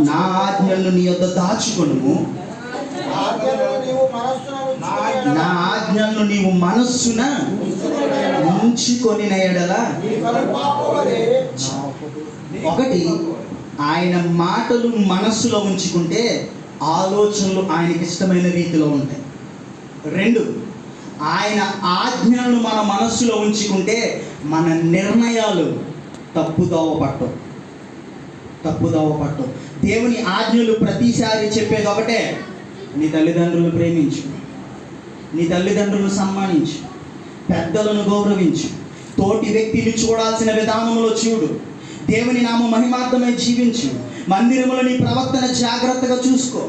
నా ఆజ్ఞలను నీ యొద్ద దాచుకొనుము. నా ఆజ్ఞలను నీవు మనస్సున ఉంచుకొని ఎడల. ఒకటి, ఆయన మాటలు మనస్సులో ఉంచుకుంటే ఆలోచనలు ఆయనకి ఇష్టమైన రీతిలో ఉంటాయి. రెండు, ఆయన ఆజ్ఞలను మన మనస్సులో ఉంచుకుంటే మన నిర్ణయాలు తప్పుదోవ పట్టవు. దేవుని ఆజ్ఞలు ప్రతిసారి చెప్పేది ఒకటే, నీ తల్లిదండ్రులను ప్రేమించు, నీ తల్లిదండ్రులను సన్మానించు, పెద్దలను గౌరవించు, తోటి వ్యక్తిని చూడాల్సిన విధానంలో చూడు, దేవుని నామ మహిమార్థమై జీవించు, మందిరములో నీ ప్రవర్తన జాగ్రత్తగా చూసుకో,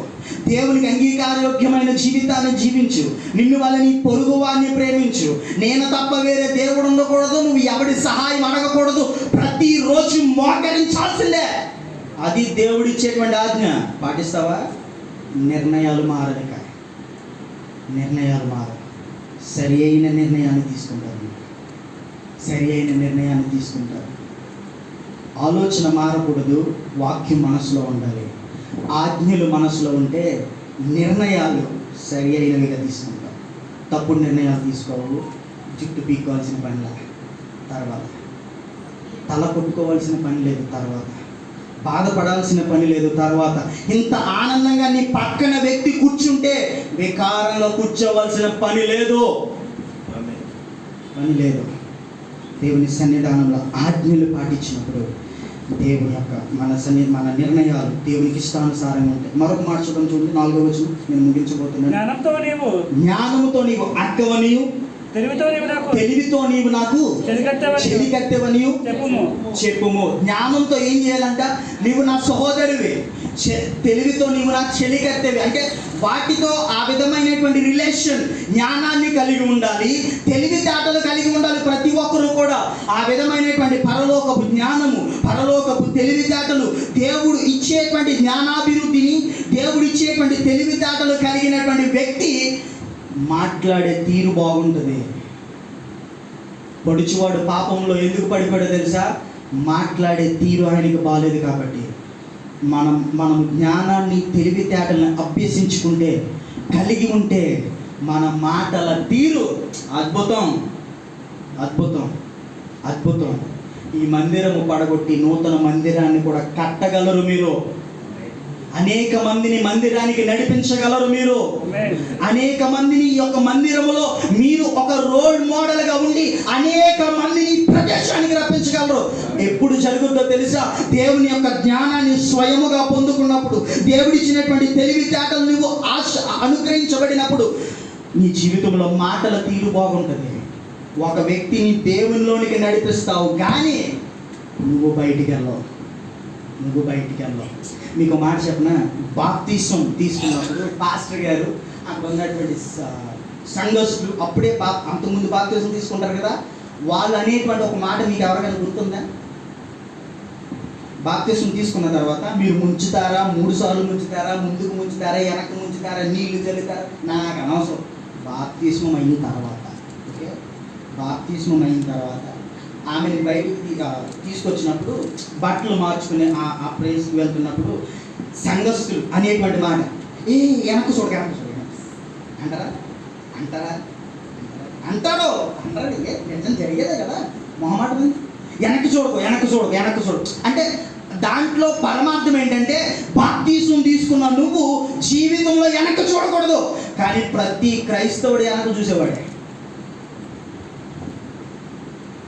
దేవునికి అంగీకారయోగ్యమైన జీవితాన్ని జీవించు, నిన్ను వాళ్ళని పొరుగు వారిని ప్రేమించు, నేను తప్ప వేరే దేవుడు ఉండకూడదు, నువ్వు ఎవడి సహాయం అడగకూడదు, ప్రతిరోజు మోకరించాల్సిందే. అది దేవుడిచ్చేటువంటి ఆజ్ఞ. పాటిస్తావా? నిర్ణయాలు మారదు. సరి అయిన నిర్ణయాన్ని తీసుకుంటారు. ఆలోచన మారకూడదు, వాక్యం మనసులో ఉండాలి. ఆజ్ఞలు మనసులో ఉంటే నిర్ణయాలు సరి అయినవిగా తీసుకుంటావు. తప్పుడు నిర్ణయాలు తీసుకోవు. జుట్టు పీక్కోవాల్సిన పని లేదు, తర్వాత తల కొట్టుకోవాల్సిన పని లేదు, తర్వాత బాధపడాల్సిన పని లేదు, తర్వాత ఇంత ఆనందంగా నీ పక్కన వ్యక్తి కూర్చుంటే వికారంగా కూర్చోవలసిన పని లేదు. దేవుని సన్నిధానంలో ఆజ్ఞలు పాటించినప్పుడు దేవుని యొక్క మన నిర్ణయాలు దేవునికి ఇష్టానుసారంగా ఉంటాయి. మరొక మాట చూడండి, 4వ వచనం, నేను ముగించబోతున్నాను. జ్ఞానముతో నీవు అక్కవనియు, తెలివితో నీవు నాకు చెలికత్తెవనియు చెప్పుము. జ్ఞానంతో ఏం చేయాలంట? నీవు నా సహోదరివి, తెలివితో నీవు నా చెలికత్తెవి. అంటే వాటితో ఆ విధమైనటువంటి రిలేషన్, జ్ఞానాన్ని కలిగి ఉండాలి, తెలివితేటలు కలిగి ఉండాలి. ప్రతి ఒక్కరూ కూడా ఆ విధమైనటువంటి పరలోకపు జ్ఞానము, పరలోకపు తెలివితేటలు, దేవుడు ఇచ్చేటువంటి జ్ఞానాభివృద్ధిని, దేవుడు ఇచ్చేటువంటి తెలివితేటలు కలిగినటువంటి వ్యక్తి మాట్లాడే తీరు బాగుంటుంది. పొడిచివాడు పాపంలో ఎందుకు పడిపోయాడో తెలుసా? మాట్లాడే తీరు ఆయనకి బాలేదు కాబట్టి. మనం జ్ఞానాన్ని, తెలివితేటలను అభ్యసించుకుంటే, కలిగి ఉంటే మన మాటల తీరు అద్భుతం. ఈ మందిరము పడగొట్టి నూతన మందిరాన్ని కూడా కట్టగలరు మీరు. అనేక మందిని మందిరానికి నడిపించగలరు మీరు. అనేక మందిని ఈ యొక్క మందిరములో మీరు ఒక రోల్ మోడల్గా ఉండి అనేక మందిని ప్రదేశానికి రప్పించగలరు. ఎప్పుడు జరుగుతుందో తెలుసా? దేవుని యొక్క జ్ఞానాన్ని స్వయముగా పొందుకున్నప్పుడు, దేవుడిచ్చినటువంటి తెలివితేటలు నువ్వు అనుగ్రహించబడినప్పుడు నీ జీవితంలో మాటల తీరు బాగుంటుంది. ఒక వ్యక్తిని దేవునిలోనికి నడిపిస్తావు, కానీ నువ్వు బయటికి వెళ్ళవు. మీకు మాట చెప్పిన, బాప్తిసం తీసుకున్నప్పుడు పాస్టర్ గారు అక్కడ ఉన్నటువంటి సంఘస్థులు అప్పుడే అంతకుముందు బాప్తిసం తీసుకుంటారు కదా, వాళ్ళు అనేటువంటి ఒక మాట మీకు ఎవరికైనా గుర్తుందా? బాప్తిసం తీసుకున్న తర్వాత మీరు ముంచుతారా, 3 సార్లు ముంచుతారా, ముందుకు ముంచుతారా, వెనక్కి ముంచుతారా, నీళ్లు చల్లుతారా, నాకు అనవసరం. బాప్తిస్మం అయిన తర్వాత ఆమెను బయటికి తీసుకొచ్చినప్పుడు బట్టలు మార్చుకుని ఆ ప్లేస్కి వెళ్తున్నప్పుడు సంఘస్థులు అనేటువంటి మాట, వెనక్కు చూడ అంటారు. నిజం జరిగేదే కదా, మొహమాట వెనక్కి చూడకు. అంటే దాంట్లో పరమార్థం ఏంటంటే, బాప్తిసం తీసుకున్న నువ్వు జీవితంలో వెనక్కి చూడకూడదు. కానీ ప్రతి క్రైస్తవుడు వెనక్కి చూసేవాడే.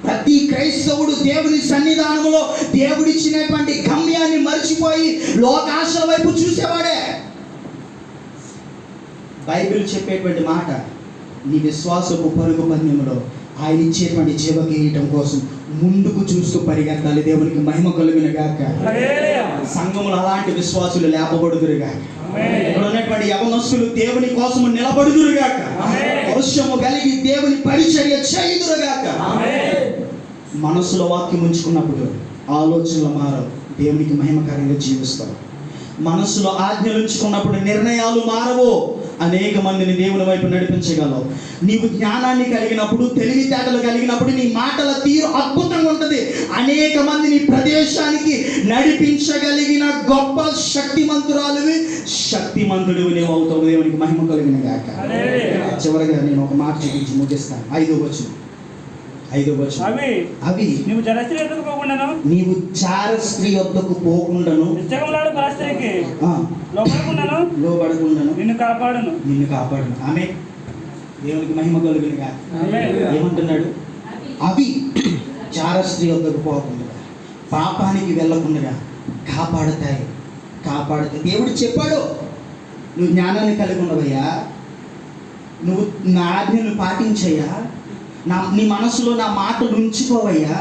ప్రతి క్రైస్తవుడు దేవుని సన్నిధానంలో దేవుడిచ్చినటువంటి గమ్యాన్ని మర్చిపోయి లోకాశల వైపు చూసేవాడే. బైబిల్ చెప్పేటువంటి మాట, నీ విశ్వాసపు పరుగు పందెంలో ఆయన ఇచ్చేటువంటి జీవ కిరీటం కోసం ముందుకు చూస్తూ పరిగెత్తాలి. దేవునికి మహిమ కలుగును గాక. సంఘములు అలాంటి విశ్వాసులు లేపబడుదురు గాక. ఇక్కడ ఉన్నటువంటి యవనస్తులు దేవుని కోసం నిలబడుదురు గాక. రోషము కలిగి దేవుని పరిచర్య చేయుదురుగాక. మనసులో వాక్యం ఉంచుకున్నప్పుడు ఆలోచనలు మారవు, దేవునికి మహిమకరంగా జీవిస్తావు. మనసులో ఆజ్ఞలు ఉంచుకున్నప్పుడు నిర్ణయాలు మారవు, అనేక మందిని దేవుని వైపు నడిపించగలవు. నీవు జ్ఞానాన్ని కలిగినప్పుడు, తెలివితేటలు కలిగినప్పుడు నీ మాటల తీరు అద్భుతంగా ఉంటుంది. అనేక మందిని ప్రదేశానికి నడిపించగలిగిన గొప్ప శక్తిమంతురాలువి, శక్తిమంతుడివి నీవు అవుతావు. దేవునికి మహిమ కలిగిన గాక. చివరిగా నేను ఒక మాట చూపించి ముగిస్తాను. 5వ వచనం. అవి నీవు చార స్త్రీ వద్దకు పోకుండాను లోబడకుండాను నిన్ను కాపాడును. ఆమె దేవునికి మహిమ కలుగును గాక. ఏమంటున్నాడు? అవి చార స్త్రీ వద్దకు పోకుండా, పాపానికి వెళ్ళకుండా కాపాడుతాయి. దేవుడు చెప్పాడు, నువ్వు జ్ఞానాన్ని కలిగి ఉండవయ్యా, నువ్వు నా ఆజ్ఞను పాటించయ్యా, నీ మనసులో నా మాటలు ఉంచుకోవయ్యా,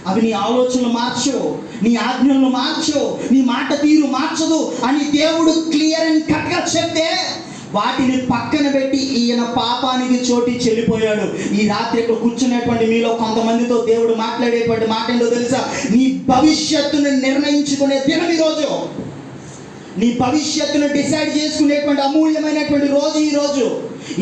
అవి నీ ఆలోచనలు మార్చవు, నీ ఆజ్ఞలను మార్చవు, నీ మాట తీరు మార్చదు అని దేవుడు క్లియర్ అండ్ కట్గా చెప్తే వాటిని పక్కన పెట్టి ఈయన పాపానికి చోటి చెల్లిపోయాడు. ఈ రాత్రి ఇక్కడ కూర్చునేటువంటి మీలో కొంతమందితో దేవుడు మాట్లాడేటువంటి మాట ఏంటో తెలుసా? నీ భవిష్యత్తును నిర్ణయించుకునే దినం ఈరోజు. నీ భవిష్యత్తును డిసైడ్ చేసుకునేటువంటి అమూల్యమైనటువంటి రోజు ఈ రోజు.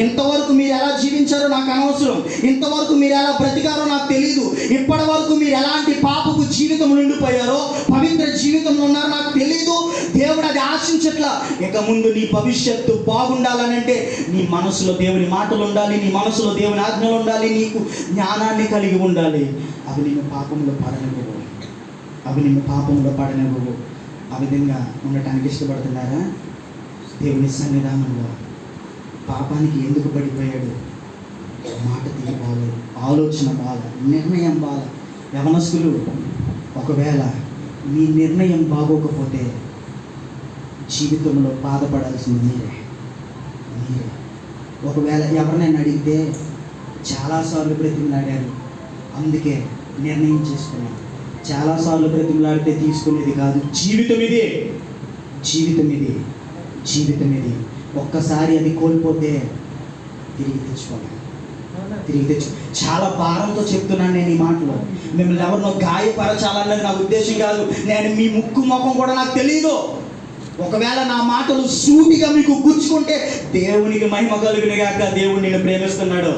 ఇంతవరకు మీరు ఎలా జీవించారో నాకు అనవసరం, ఇంతవరకు మీరు ఎలా బ్రతికారో నాకు తెలియదు, ఇప్పటి వరకు మీరు ఎలాంటి పాపపు జీవితం నిండిపోయారో, పవిత్ర జీవితంలో ఉన్నారో నాకు తెలియదు. దేవుడు అది ఆశించట్లా. ఇక ముందు నీ భవిష్యత్తు బాగుండాలనంటే నీ మనసులో దేవుని మాటలు ఉండాలి, నీ మనసులో దేవుని ఆజ్ఞలు ఉండాలి, నీకు జ్ఞానాన్ని కలిగి ఉండాలి. అవి నిన్ను పాపంలో పడనివ్వవు. ఆ విధంగా ఉండటానికి ఇష్టపడుతున్నారా? దేవుని సన్నిధానంలో పాపానికి ఎందుకు పడిపోయాడు? మాట తీరు బాలేదు, ఆలోచన బాల, నిర్ణయం బాల. యవనస్తులు, ఒకవేళ మీ నిర్ణయం బాగోకపోతే జీవితంలో బాధపడాల్సింది మీరే. ఒకవేళ ఎవరినైనా అడిగితే చాలాసార్లు బ్రతిమలాడారు, అందుకే నిర్ణయం చేసుకున్నాం. చాలాసార్లు బ్రతిమలాడితే తీసుకునేది కాదు. జీవితం ఇది. ఒక్కసారి అది కోల్పోతే తిరిగి తెచ్చుకోవాలి. చాలా భారంతో చెప్తున్నాను నేను ఈ మాటలు. మిమ్మల్ని ఎవరినో గాయపరచాలన్నది నా ఉద్దేశం కాదు. నేను మీ ముక్కు ముఖం కూడా నాకు తెలియదు. ఒకవేళ నా మాటలు సూటిగా మీకు గుచ్చుకుంటే దేవునికి మహిమ కలుగును గాక. దేవుడు నిన్ను ప్రేమిస్తున్నాడు,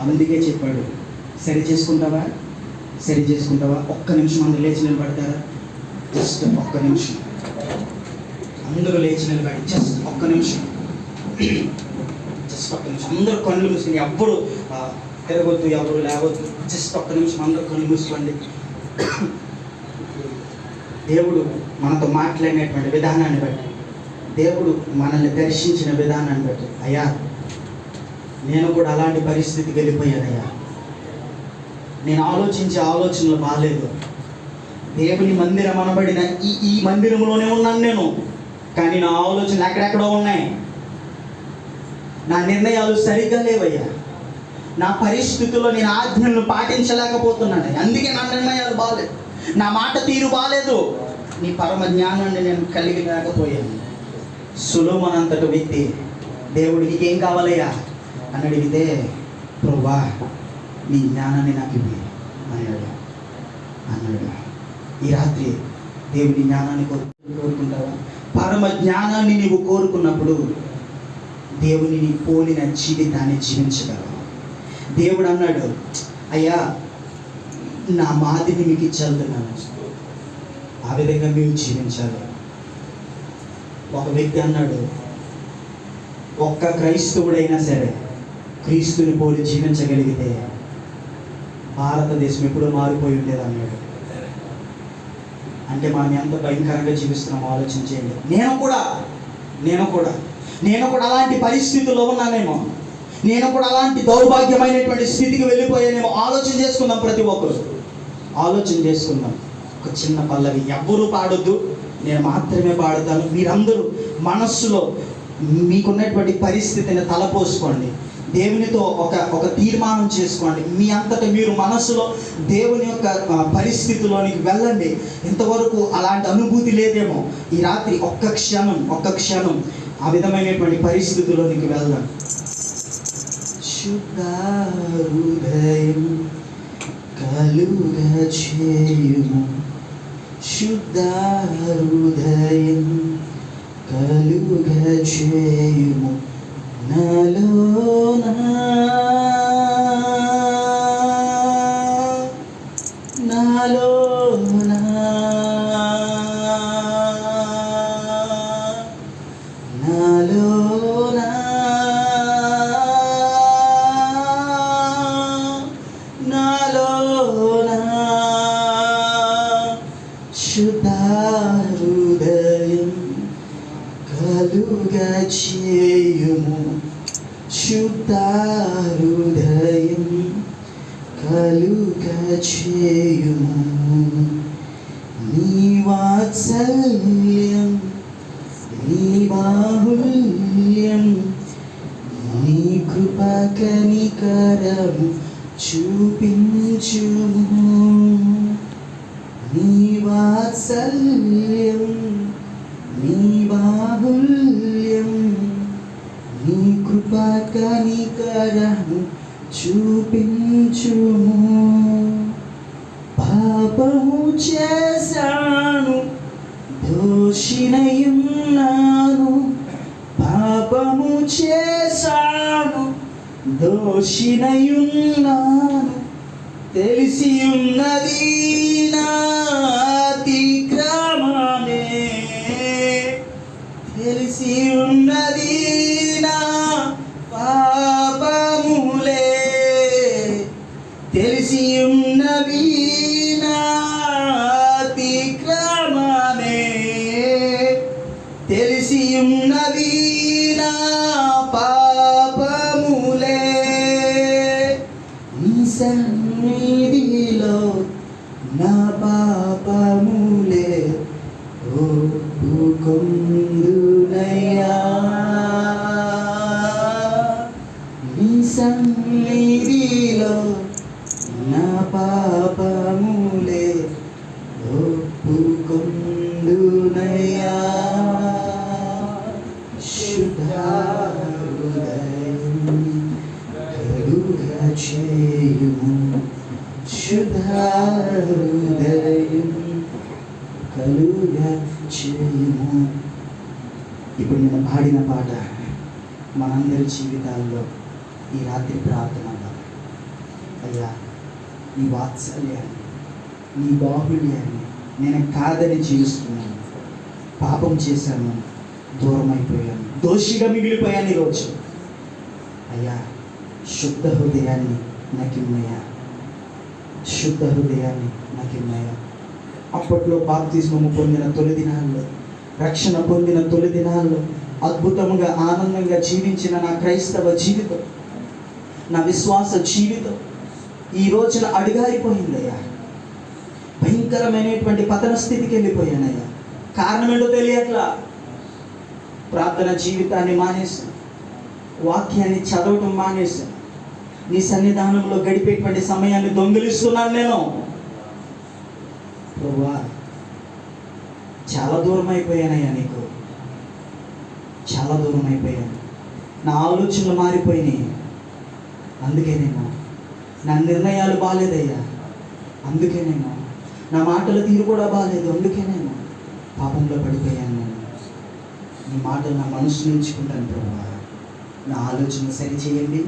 అందుకే చెప్పాడు. సరి చేసుకుంటావా? ఒక్క నిమిషం అందరూ లేచి నిలబడతారా? జస్ట్ ఒక్క నిమిషం అందరూ లేచి నిలబడి, జస్ట్ ఒక్క నిమిషం అందరూ కళ్ళు మూసుకొని, ఎవ్వరు తిరగొద్దు, ఎవరు లేవద్దు. జస్ట్ ఒక్క నిమిషం అందరూ కళ్ళు మూసుకోండి. దేవుడు మనతో మాట్లాడినటువంటి విధానాన్ని బట్టి, దేవుడు మనల్ని దర్శించిన విధానాన్ని బట్టి, అయ్యా నేను కూడా అలాంటి పరిస్థితికి వెళ్ళిపోయానయ్యా, నేను ఆలోచించే ఆలోచనలు బాగాలేదు. దేవుని మందిరం అనబడిన ఈ మందిరంలోనే ఉన్నాను నేను, కానీ నా ఆలోచనలు ఎక్కడెక్కడో ఉన్నాయి. నా నిర్ణయాలు సరిగ్గా లేవయ్యా, నా పరిస్థితుల్లో నేను ఆజ్ఞలను పాటించలేకపోతున్నాను, అందుకే నా నిర్ణయాలు బాగాలేదు, నా మాట తీరు బాగాలేదు. నీ పరమ జ్ఞానాన్ని నేను కలిగి లేకపోయాను. సొలొమోను అంతటి వ్యక్తి దేవుడికి ఏం కావాలయ్యా అని అడిగితే, ప్రభువా నీ జ్ఞానాన్ని నాకు ఇవ్వు అన్నాడు. ఈ రాత్రి దేవుడి జ్ఞానాన్ని కోరుకుంటావా? పరమ జ్ఞానాన్ని నీవు కోరుకున్నప్పుడు దేవుని నీ పోలిన జీవితాన్ని జీవించగలవు. దేవుడు అన్నాడు, అయ్యా నా మాదిని మీకు ఇచ్చేళ్తున్నాను, ఆ విధంగా మీరు జీవించాలి. ఒక వ్యక్తి అన్నాడు, ఒక్క క్రైస్తవుడైనా సరే క్రీస్తుని పోలి జీవించగలిగితే భారతదేశం ఎప్పుడో మారిపోయి ఉండేది అన్నాడు. అంటే మనం ఎంత భయంకరంగా జీవిస్తున్నాం ఆలోచన చేయండి. నేను కూడా అలాంటి పరిస్థితుల్లో ఉన్నానేమో, నేను కూడా అలాంటి దౌర్భాగ్యమైనటువంటి స్థితికి వెళ్ళిపోయానేమో. ఆలోచన చేసుకుందాం, ప్రతి ఒక్కరు ఆలోచన చేసుకుందాం. ఒక చిన్న పల్లవి, ఎవ్వరూ పాడొద్దు, నేను మాత్రమే పాడుతాను. మీరందరూ మనస్సులో మీకున్నటువంటి పరిస్థితిని తలపోసుకోండి, దేవునితో ఒక తీర్మానం చేసుకోండి. మీ అంతటా మీరు మనస్సులో దేవుని యొక్క పరిస్థితిలోనికి వెళ్ళండి. ఇంతవరకు అలాంటి అనుభూతి లేదేమో, ఈ రాత్రి ఒక్క క్షణం ఆ విధమైనటువంటి పరిస్థితుల్లోనికి వెళ్దాం. శుద్ధ హృదయం కలుగ చేయుము, శుద్ధ హృదయం కలుగ చేయుము నాలోన, నాలోన నాలోన నాలోన శుద్ధ హృదయం కలుగ చేయుము, శుద్ధ హృదయం కలుగ చేయుము. నీ వాత్సల్యం నీ బాహుల్యం నీ కృప కనికరము చూపించుము. నీ వాత్సల్యం నీ బాహుల్యం నీ కృప కనికరము చూపించుము. పాపము చేశాను దోషినయున్నాను, పాపము చేశాను దోషినయున్నాను, తెలిసి ఉన్నది నా అతిక్రమమే, తెలిసి ఉన్నది నా పాపములే, తెలిసి ఉన్నవి నా అతిక్రమమే, తెలిసి ఉన్నవి నా పాపములే. నీ సన్నిధిలో నా పాపములే ఒప్పుకొందునయ్యా, నీ సన్నిధిలో నా పాపములే ఒప్పుకొందునయ్యా. శుద్ధ హృదయం కలుగ చేయుము, శుద్ధ హృదయం కలుగ చేయుము. ఇప్పుడు నేను పాడిన పాట మనందరి జీవితాల్లో ఈ రాత్రి ప్రార్థన. అయ్యా, నీ వాత్సల్యాన్ని నీ బాహుళ్యాన్ని నేను కాదని జీవిస్తున్నాను, పాపం చేశాను, దూరం అయిపోయాను, దోషిగా మిగిలిపోయాను ఈరోజు. అయ్యా, శుద్ధ హృదయాన్ని నాకు ఇమ్మయ్యా, శుద్ధ హృదయాన్ని నాకు ఇమ్మయ్యా. అప్పట్లో బాప్తిస్మము పొందిన తొలి దినాల్లో, రక్షణ పొందిన తొలి దినాల్లో అద్భుతంగా ఆనందంగా జీవించిన నా క్రైస్తవ జీవితం, నా విశ్వాస జీవితం ఈ రోజున అడుగారిపోయిందయ్యా. భయంకరమైనటువంటి పతన స్థితికి వెళ్ళిపోయానయ్యా. కారణం ఏంటో తెలియట్లా. ప్రార్థన జీవితాన్ని మానేశాను, వాక్యాన్ని చదవటం మానేశాను, నీ సన్నిధానంలో గడిపేటువంటి సమయాన్ని దొంగిలిస్తున్నాను నేను. ప్రభువా, చాలా దూరం అయిపోయానయ్యా, నీకు చాలా దూరం అయిపోయాను. నా ఆలోచనలు మారిపోయినాయి, అందుకేనేమో నా నిర్ణయాలు బాగాలేదయ్యా, అందుకేనేమో నా మాటల తీరు కూడా బాగాలేదు, అందుకేనేమో పాపంలో పడిపోయాను నేను. నీ మాటలు నా మనసులో ఉంచుకుంటాను ప్రభువా. నా ఆలోచన సరిచేయండి,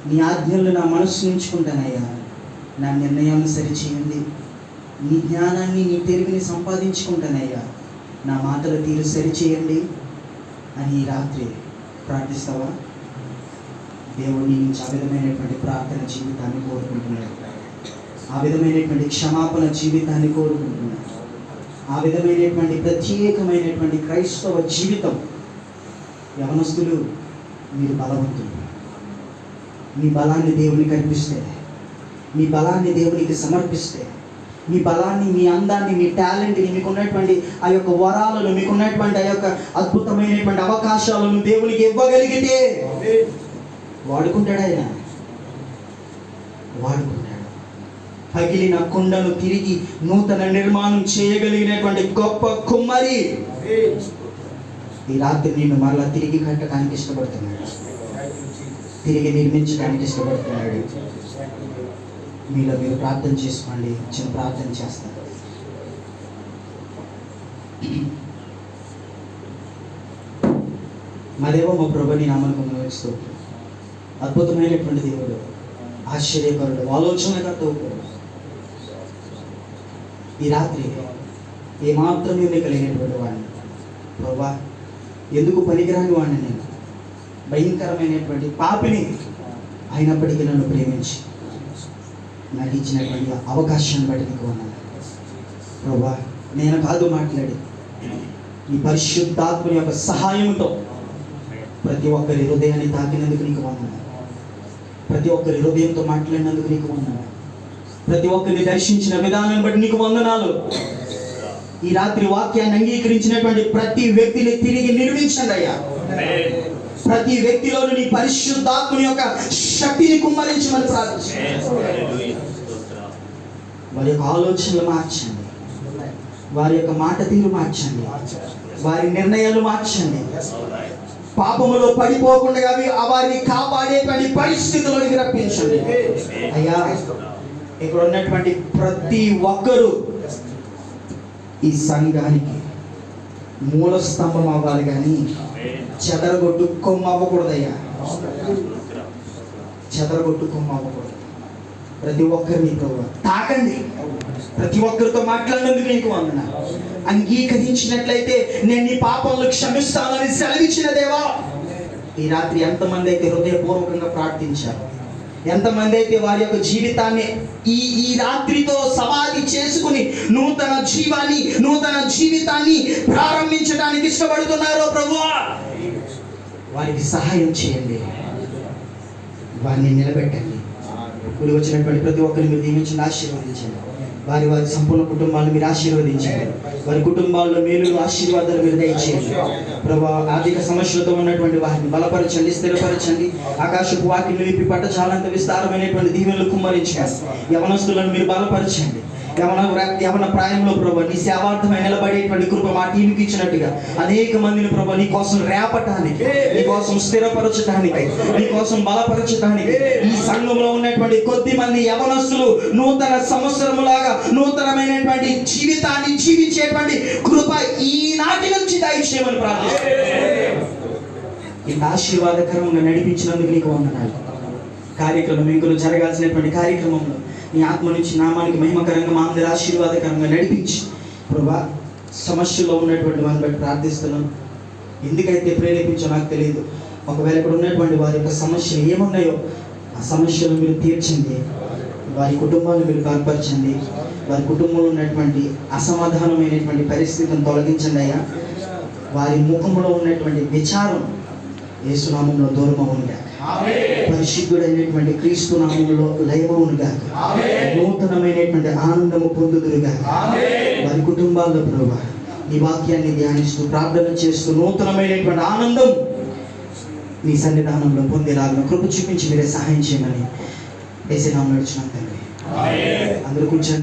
నీ ఆజ్ఞలు నా మనసులో ఉంచుకుంటానయ్యా. నా నిర్ణయాన్ని సరిచేయండి, నీ జ్ఞానాన్ని నీ తెలివిని సంపాదించుకుంటానయ్యా. నా మాటల తీరు సరిచేయండి అని ఈ రాత్రి ప్రార్థిస్తావా? దేవుడు నీ నుంచి ఆ విధమైనటువంటి ప్రార్థన జీవితాన్ని కోరుకుంటున్నాడు, ఆ విధమైనటువంటి క్షమాపణ జీవితాన్ని కోరుకుంటున్నాడు, ఆ విధమైనటువంటి ప్రత్యేకమైనటువంటి క్రైస్తవ జీవితం. యవనస్తులు, మీరు బలవంతులు. మీ బలాన్ని దేవునికి అర్పిస్తే, మీ బలాన్ని దేవునికి సమర్పిస్తే, మీ బలాన్ని, మీ అందాన్ని, మీ టాలెంట్ని, మీకున్నటువంటి ఆ యొక్క వరాలను, మీకున్నటువంటి ఆ యొక్క అద్భుతమైనటువంటి అవకాశాలను దేవునికి ఇవ్వగలిగితే వాడుకుంటాడు ఆయన, వాడుకుంటాడు. పగిలిన కుండను తిరిగి నూతన నిర్మాణం చేయగలిగినటువంటి గొప్ప కుమ్మరి ఈ రాత్రి నిన్ను మరలా తిరిగి కట్టడానికి ఇష్టపడుతున్నాడు. తిరిగి నిర్మించడానికి ఇష్టపడుతున్నాడు. మీలో మీరు ప్రార్థన చేసుకోండి. చిన్న ప్రార్థన చేస్తాను. మా దేవ, మా ప్రభు, నీ నామమునకు వందనాలు. అద్భుతమైనటువంటి దేవుడు, ఆశ్చర్యకరుడు, ఆలోచనకర్తవు. ఈ రాత్రి ఏమాత్రం కలిగినటువంటి వాడిని ప్రభా, ఎందుకు పనికిరాని వాడిని, నేను భయంకరమైనటువంటి పాపిని అయినప్పటికీ నన్ను ప్రేమించి నాకు ఇచ్చినటువంటి అవకాశాన్ని బట్టి నీకు వందనాలు ప్రభా. నేను కాదు మాట్లాడి, ఈ పరిశుద్ధాత్మని యొక్క సహాయంతో ప్రతి ఒక్కరి హృదయాన్ని తాకినందుకు నీకు వందనాలు. ప్రతి ఒక్కరి హృదయంతో మాట్లాడినందుకు నీకు వందనాలు. ప్రతి ఒక్కరిని దర్శించిన విధానాన్ని బట్టి నీకు వందనాలు. ఈ రాత్రి వాక్యాన్ని అంగీకరించినటువంటి ప్రతి వ్యక్తిని తిరిగి నిర్మించండి అయ్యా. ప్రతి వ్యక్తిలోని నీ పరిశుద్ధాత్మని యొక్క శక్తిని కుమ్మరించమని ప్రార్థించండి. వారి యొక్క ఆలోచనలు మార్చండి, వారి యొక్క మాట తీరు మార్చండి, వారి నిర్ణయాలు మార్చండి. పాపములో పడిపోకుండా వారిని కాపాడేటువంటి పరిస్థితుల్లోకి రప్పించండి అయ్యా. ఇక్కడ ఉన్నటువంటి ప్రతి ఒక్కరూ ఈ సంఘానికి మూల స్తంభం అవ్వాలి, కానీ చెదరగొట్టు కొమ్మ అవ్వకూడదయ్యా. చెదరగొట్టు కొమ్మ అవ్వకూడదు. ప్రతి ఒక్కరిని ప్రభు తాకండి. ప్రతి ఒక్కరితో మాట్లాడినందుకు నీకు వందనాలు. అంగీకరించినట్లయితే నేను నీ పాపంలో క్షమిస్తానని సెలవిచ్చిన దేవా, ఈ రాత్రి ఎంతమంది అయితే హృదయపూర్వకంగా ప్రార్థించారు, ఎంతమంది అయితే వారి యొక్క జీవితాన్ని ఈ రాత్రితో సమాధి చేసుకుని నూతన జీవితాన్ని ప్రారంభించడానికి ఇష్టపడుతున్నారో ప్రభువా, వారికి సహాయం చేయండి, వారిని నిలబెట్టండి. కూడి వచ్చినటువంటి ప్రతి ఒక్కరిని మీరు దీవించండి, ఆశీర్వదించండి. వారి సంపూర్ణ కుటుంబాలను మీరు ఆశీర్వదించండి. వారి కుటుంబాల్లో మేలు ఆశీర్వాదాలు మీరు దయచేయండి ప్రభా. ఆర్థిక సమస్యలతో ఉన్నటువంటి వారిని బలపరచండి, స్థిరపరచండి. ఆకాశపు వాక్యం నిలిపి పట్ట చాలంత విస్తారమైనటువంటి దీవెనలు కుమ్మరించండి. యవనస్తులను మీరు బలపరచండి. యవన ప్రాయంలో ప్రభా నీ సేవార్థమై నిలబడేటువంటి కృప మా టీంకి ఇచ్చినట్టుగా అనేక మందిని ప్రభా నీ కోసం రేపటానికి, నీ కోసం స్థిరపరచడానికి, నీ కోసం బలపరచడానికి, ఈ సంఘంలో ఉన్నటువంటి కొద్ది మంది యవనస్తులు నూతన సంవత్సరములాగా నూతనమైనటువంటి జీవితాన్ని జీవించేటువంటి కృప ఈనాటి నుంచి దయచేయమని ప్రార్థిస్తున్నాను. ఇంత ఆశీర్వాదకరంగా నడిపించినందుకు నీకు వందనాలు. కార్యక్రమం ఇంకను జరగాల్సినటువంటి కార్యక్రమంలో నీ ఆత్మ నుంచి నామానికి మహిమకరంగా మా అందరి ఆశీర్వాదకరంగా నడిపించి ప్రభా, సమస్యలో ఉన్నటువంటి వారిని బట్టి ప్రార్థిస్తున్నాను. ఎందుకైతే ప్రేరేపించో నాకు తెలియదు. ఒకవేళ ఇక్కడ ఉన్నటువంటి వారి యొక్క సమస్యలు ఏమున్నాయో ఆ సమస్యలు మీరు తీర్చండి. వారి కుటుంబాన్ని మీరు బలపరచండి. వారి కుటుంబంలో ఉన్నటువంటి అసమాధానమైనటువంటి పరిస్థితిని తొలగించండి అయ్యా. వారి ముఖంలో ఉన్నటువంటి విచారం యేసు నామములో దూరమవునుగా, పరిశుద్ధుడైనటువంటి క్రీస్తు నామములో లయమవునుగా, నూతనమైనటువంటి ఆనందము పొందుదురుగా. వారి కుటుంబాల్లో ప్రభువా నీ వాక్యాన్ని ధ్యానిస్తూ ప్రార్థన చేస్తూ నూతనమైనటువంటి ఆనందం నీ సన్నిధానంలో పొందేలాగా కృప చూపించి మీరే సహాయం చేయమని యేసు నామములో అడుగుచున్నాను తండ్రి. అందరూ కూర్చోండి.